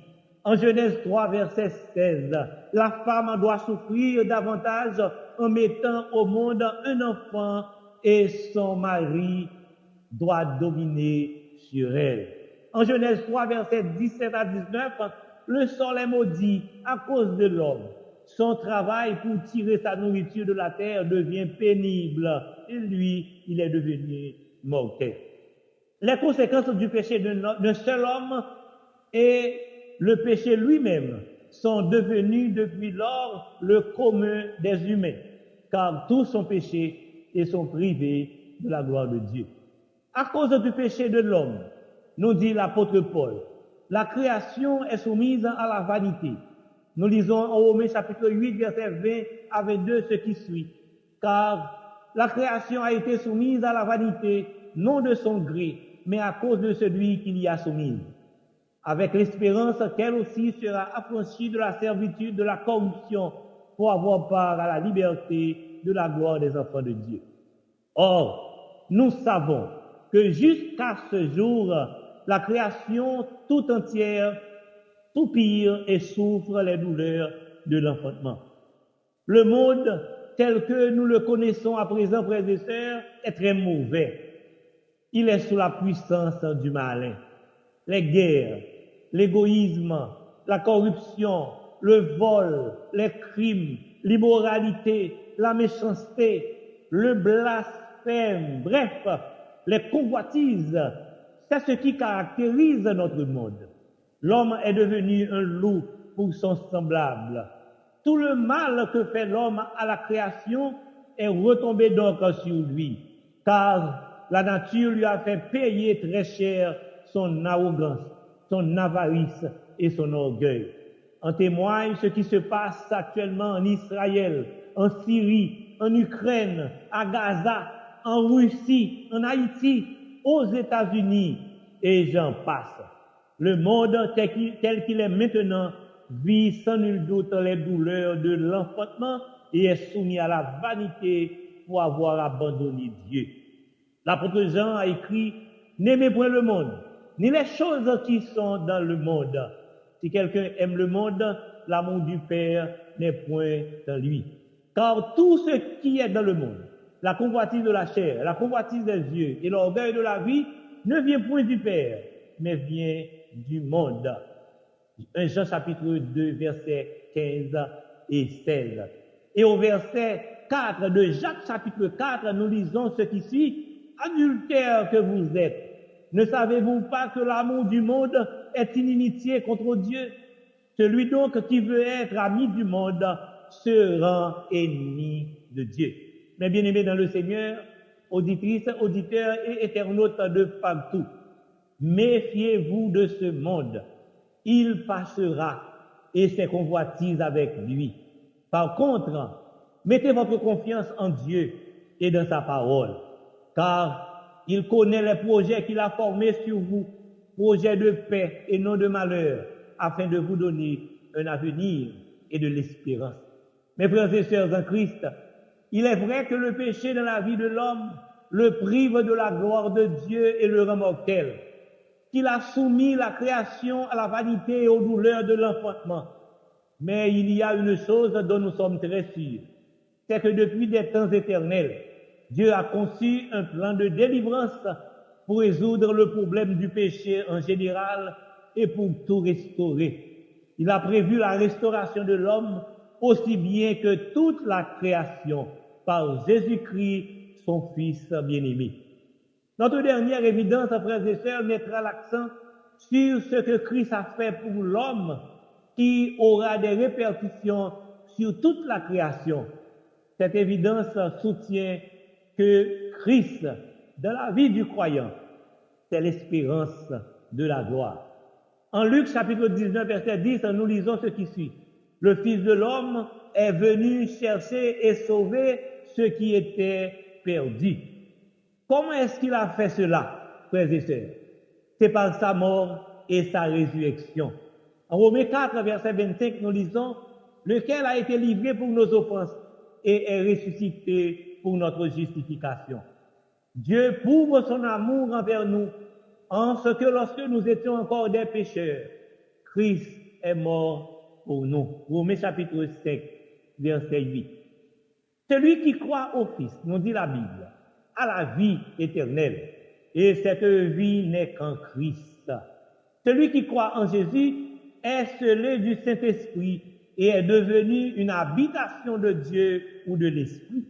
En Genèse 3, verset 16, la femme doit souffrir davantage en mettant au monde un enfant et son mari doit dominer sur elle. En Genèse 3, verset 17 à 19, le sol est maudit à cause de l'homme. Son travail pour tirer sa nourriture de la terre devient pénible et lui, il est devenu mortel. Les conséquences du péché d'un seul homme et le péché lui-même sont devenus depuis lors le commun des humains, car tous sont péchés et sont privés de la gloire de Dieu. À cause du péché de l'homme, nous dit l'apôtre Paul, la création est soumise à la vanité. Nous lisons en Romains chapitre 8, verset 20 à 22 ce qui suit. Car la création a été soumise à la vanité, non de son gré, mais à cause de celui qui l'y a soumise. Avec l'espérance qu'elle aussi sera affranchie de la servitude, de la corruption, pour avoir part à la liberté de la gloire des enfants de Dieu. Or, nous savons que jusqu'à ce jour, la création tout entière soupire et souffre les douleurs de l'enfantement. Le monde tel que nous le connaissons à présent, frères et sœurs, est très mauvais. Il est sous la puissance du malin. Les guerres, l'égoïsme, la corruption, le vol, les crimes, l'immoralité, la méchanceté, le blasphème, bref, les convoitises, c'est ce qui caractérise notre monde. L'homme est devenu un loup pour son semblable. Tout le mal que fait l'homme à la création est retombé donc sur lui, car la nature lui a fait payer très cher son arrogance, son avarice et son orgueil. En témoigne ce qui se passe actuellement en Israël, en Syrie, en Ukraine, à Gaza, en Russie, en Haïti, aux États-Unis, et j'en passe. Le monde tel qu'il est maintenant vit sans nul doute les douleurs de l'enfantement et est soumis à la vanité pour avoir abandonné Dieu. L'apôtre Jean a écrit « N'aimez point le monde, ni les choses qui sont dans le monde. Si quelqu'un aime le monde, l'amour du Père n'est point en lui. Car tout ce qui est dans le monde, la convoitise de la chair, la convoitise des yeux et l'orgueil de la vie, ne vient point du Père, mais vient du monde. » 1 Jean chapitre 2, versets 15 et 16. Et au verset 4 de Jacques chapitre 4, nous lisons ce qui suit. « Adultères que vous êtes, ne savez-vous pas que l'amour du monde est inimitié contre Dieu? Celui donc qui veut être ami du monde se rend ennemi de Dieu. » Mes bien-aimés dans le Seigneur, auditrices, auditeurs et internautes de partout, méfiez-vous de ce monde. Il passera et ses convoitises avec lui. Par contre, mettez votre confiance en Dieu et dans sa parole, car il connaît les projets qu'il a formés sur vous, projets de paix et non de malheur, afin de vous donner un avenir et de l'espérance. Mes frères et sœurs en Christ, il est vrai que le péché dans la vie de l'homme le prive de la gloire de Dieu et le rend mortel, qu'il a soumis la création à la vanité et aux douleurs de l'enfantement. Mais il y a une chose dont nous sommes très sûrs, c'est que depuis des temps éternels, Dieu a conçu un plan de délivrance pour résoudre le problème du péché en général et pour tout restaurer. Il a prévu la restauration de l'homme aussi bien que toute la création par Jésus-Christ, son Fils bien-aimé. Notre dernière évidence, frères et sœurs, mettra l'accent sur ce que Christ a fait pour l'homme qui aura des répercussions sur toute la création. Cette évidence soutient que Christ, dans la vie du croyant, c'est l'espérance de la gloire. En Luc chapitre 19, verset 10, nous lisons ce qui suit. Le Fils de l'homme est venu chercher et sauver ceux qui étaient perdus. Comment est-ce qu'il a fait cela, frères et sœurs? C'est par sa mort et sa résurrection. En Romains 4, verset 25, nous lisons, lequel a été livré pour nos offenses et est ressuscité pour notre justification. Dieu prouve son amour envers nous en ce que lorsque nous étions encore des pécheurs, Christ est mort pour nous. Romains chapitre 5, verset 8. Celui qui croit au Fils, nous dit la Bible, a la vie éternelle, et cette vie n'est qu'en Christ. Celui qui croit en Jésus est scellé du Saint-Esprit et est devenu une habitation de Dieu ou de l'Esprit.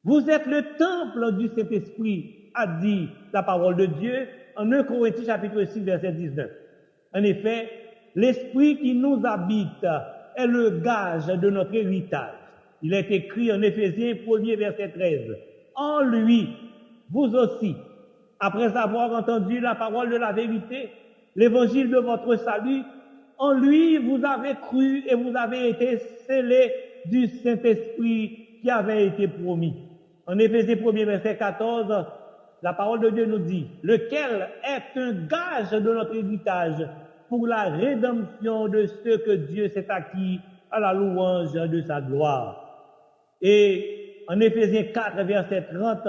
Vous êtes le temple du Saint-Esprit, a dit la parole de Dieu en 1 Corinthiens chapitre 6, verset 19. En effet, l'Esprit qui nous habite est le gage de notre héritage. Il est écrit en Éphésiens 1er, verset 13. En lui, vous aussi, après avoir entendu la parole de la vérité, l'évangile de votre salut, en lui vous avez cru et vous avez été scellés du Saint-Esprit qui avait été promis. En Éphésiens 1er, verset 14, la parole de Dieu nous dit, lequel est un gage de notre héritage pour la rédemption de ceux que Dieu s'est acquis à la louange de sa gloire. Et en Éphésiens 4, verset 30,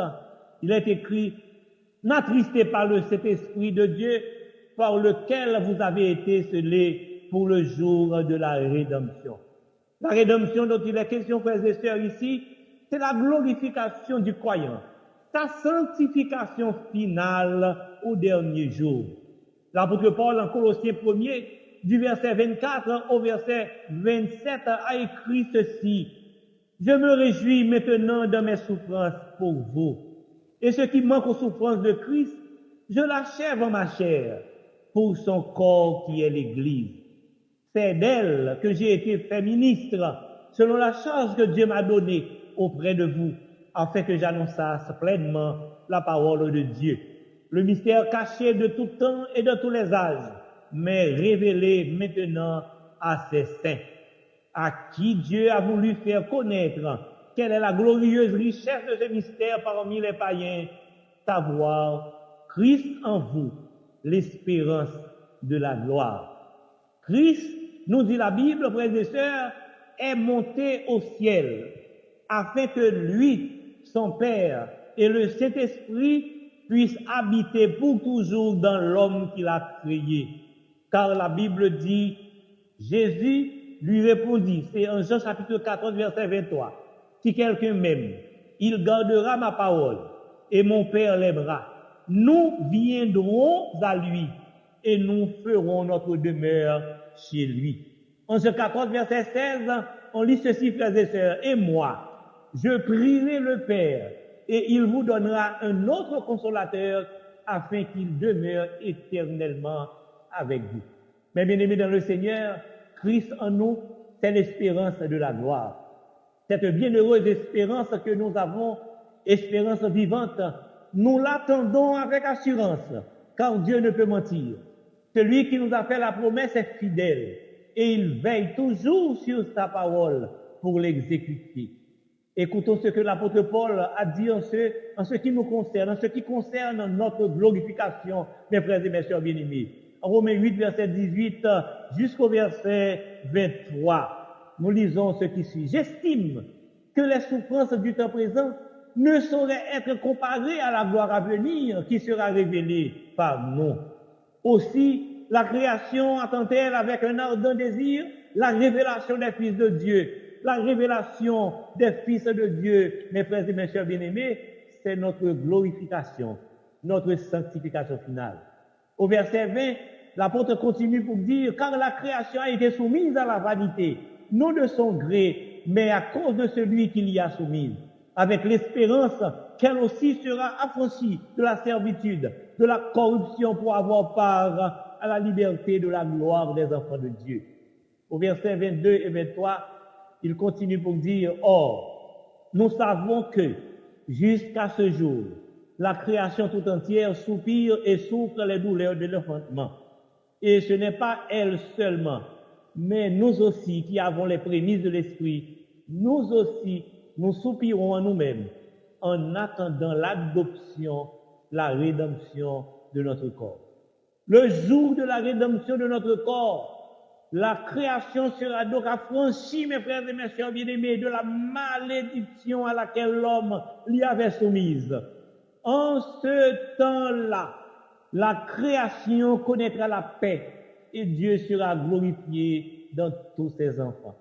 il est écrit, n'attristez pas le Saint-Esprit de Dieu par lequel vous avez été scellés pour le jour de la rédemption. La rédemption dont il est question, frères et sœurs, ici, c'est la glorification du croyant, sa sanctification finale au dernier jour. L'apôtre Paul, en Colossiens 1er, du verset 24 au verset 27, a écrit ceci. Je me réjouis maintenant de mes souffrances pour vous. Et ce qui manque aux souffrances de Christ, je l'achève en ma chair pour son corps qui est l'Église. C'est d'elle que j'ai été fait ministre, selon la charge que Dieu m'a donnée auprès de vous, afin que j'annonçasse pleinement la parole de Dieu. Le mystère caché de tout temps et de tous les âges, mais révélé maintenant à ses saints, à qui Dieu a voulu faire connaître quelle est la glorieuse richesse de ce mystère parmi les païens, savoir Christ en vous, l'espérance de la gloire. Christ, nous dit la Bible, frères et sœurs, est monté au ciel, afin que lui, son Père et le Saint-Esprit puissent habiter pour toujours dans l'homme qu'il a créé. Car la Bible dit, Jésus lui répondit, c'est en Jean chapitre 14, verset 23, si quelqu'un m'aime, il gardera ma parole, et mon Père l'aimera. Nous viendrons à lui, et nous ferons notre demeure chez lui. En Jean 14, verset 16, on lit ceci, frères et sœurs, et moi, je prierai le Père, et il vous donnera un autre consolateur, afin qu'il demeure éternellement avec vous. Mais bien aimés dans le Seigneur, Christ en nous, c'est l'espérance de la gloire. Cette bienheureuse espérance que nous avons, espérance vivante, nous l'attendons avec assurance, car Dieu ne peut mentir. Celui qui nous a fait la promesse est fidèle, et il veille toujours sur sa parole pour l'exécuter. Écoutons ce que l'apôtre Paul a dit en ce qui nous concerne, en ce qui concerne notre glorification, mes frères et mes sœurs bien-aimés. En Romains 8, verset 18 jusqu'au verset 23, nous lisons ce qui suit. J'estime que les souffrances du temps présent ne sauraient être comparées à la gloire à venir qui sera révélée par nous. Aussi, la création attend-elle avec un ardent désir la révélation des fils de Dieu. La révélation des fils de Dieu, mes frères et mes sœurs bien-aimés, c'est notre glorification, notre sanctification finale. Au verset 20, l'apôtre continue pour dire, car la création a été soumise à la vanité, non de son gré, mais à cause de celui qui l'y a soumise, avec l'espérance qu'elle aussi sera affranchie de la servitude, de la corruption pour avoir part à la liberté de la gloire des enfants de Dieu. Au verset 22 et 23, il continue pour dire, or, nous savons que, jusqu'à ce jour, la création tout entière soupire et souffre les douleurs de l'enfantement. Et ce n'est pas elle seulement, mais nous aussi qui avons les prémices de l'Esprit, nous aussi, nous soupirons en nous-mêmes en attendant l'adoption, la rédemption de notre corps. Le jour de la rédemption de notre corps, la création sera donc affranchie, mes frères et mes sœurs bien-aimés, de la malédiction à laquelle l'homme l'y avait soumise. En ce temps-là, la création connaîtra la paix et Dieu sera glorifié dans tous ses enfants.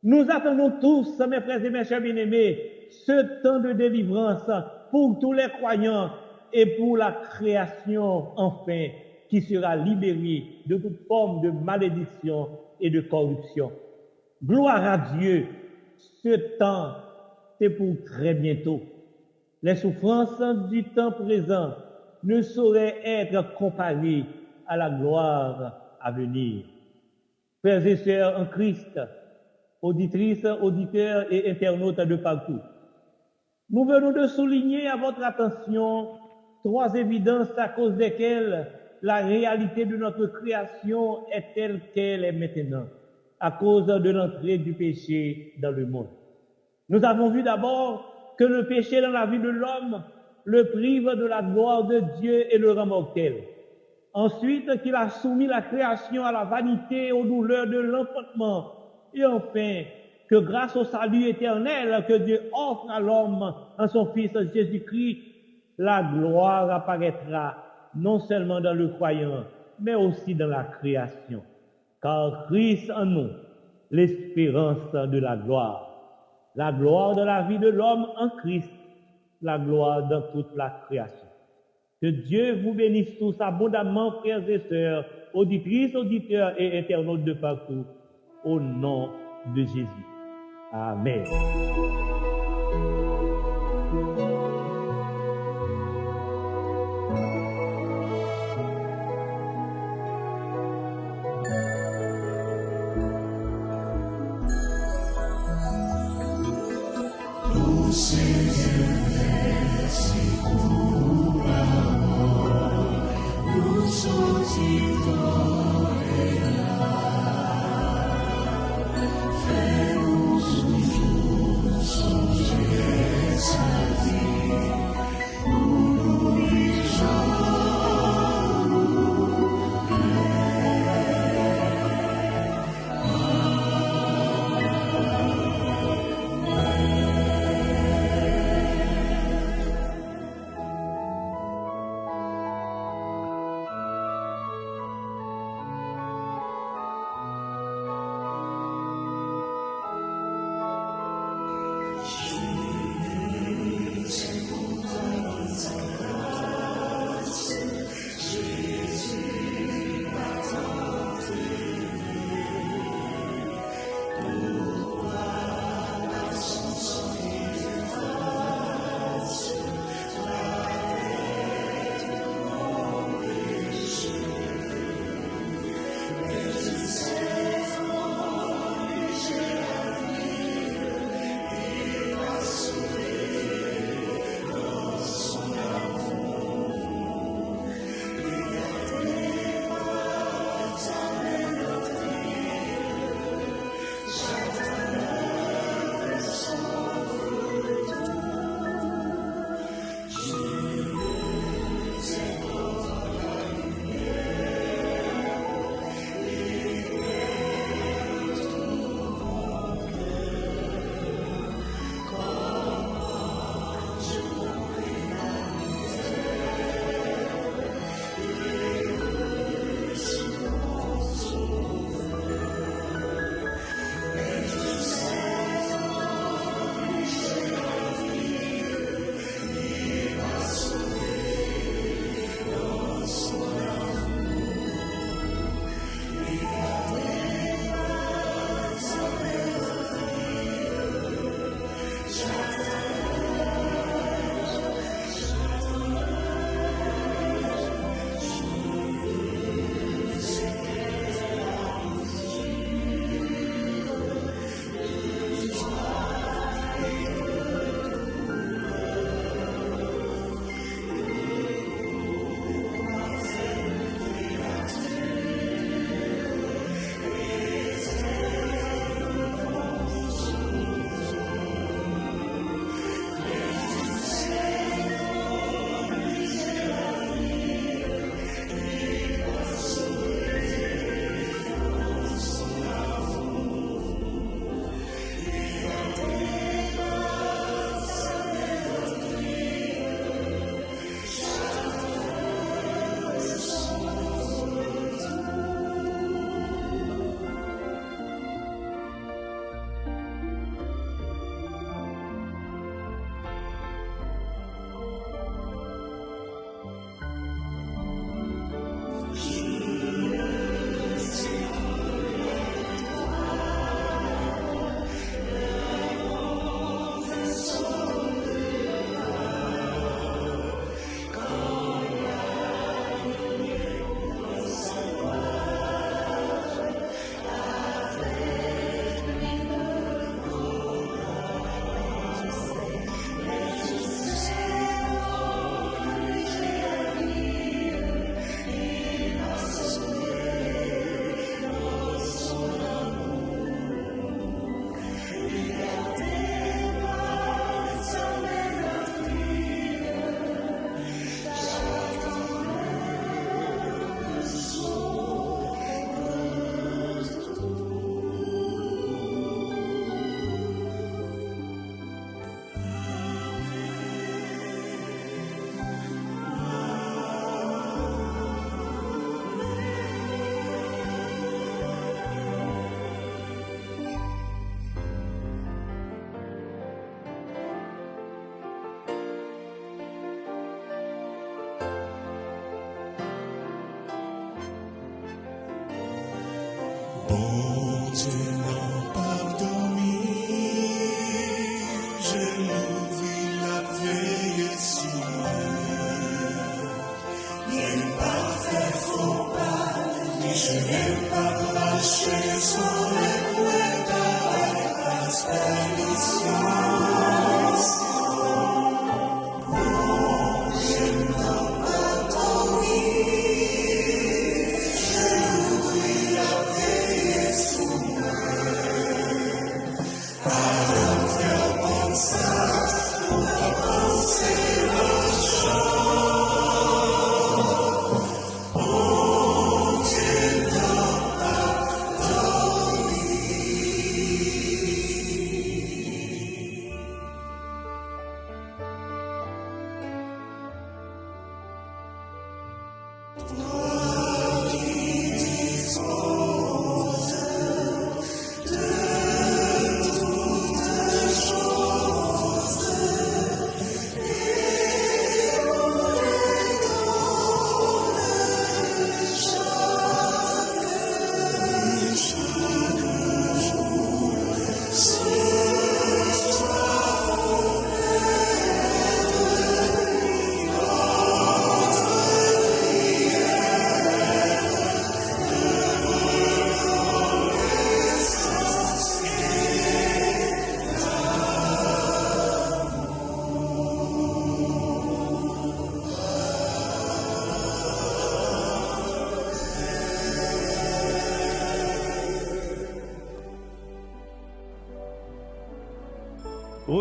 Nous attendons tous, mes frères et mes sœurs bien-aimés, ce temps de délivrance pour tous les croyants et pour la création, enfin, qui sera libérée de toute forme de malédiction et de corruption. Gloire à Dieu, ce temps, c'est pour très bientôt. Les souffrances du temps présent ne sauraient être comparées à la gloire à venir. Frères et sœurs en Christ, auditrices, auditeurs et internautes de partout, nous venons de souligner à votre attention 3 évidences à cause desquelles la réalité de notre création est telle qu'elle est maintenant, à cause de l'entrée du péché dans le monde. Nous avons vu d'abord que le péché dans la vie de l'homme le prive de la gloire de Dieu et le rend mortel. Ensuite, qu'il a soumis la création à la vanité et aux douleurs de l'enfantement. Et enfin, que grâce au salut éternel que Dieu offre à l'homme en son Fils Jésus-Christ, la gloire apparaîtra non seulement dans le croyant, mais aussi dans la création. Car Christ en nous, l'espérance de la gloire de la vie de l'homme en Christ, la gloire dans toute la création. Que Dieu vous bénisse tous abondamment, frères et sœurs, auditrices, auditeurs et internautes de partout, au nom de Jésus. Amen.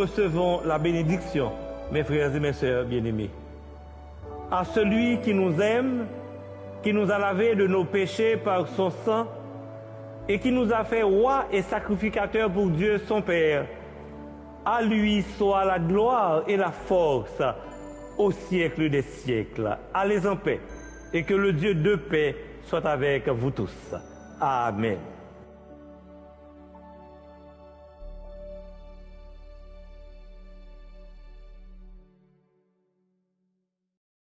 Recevons la bénédiction, mes frères et mes sœurs bien-aimés. À celui qui nous aime, qui nous a lavés de nos péchés par son sang et qui nous a fait roi et sacrificateur pour Dieu son Père, à lui soit la gloire et la force au siècle des siècles. Allez en paix et que le Dieu de paix soit avec vous tous. Amen.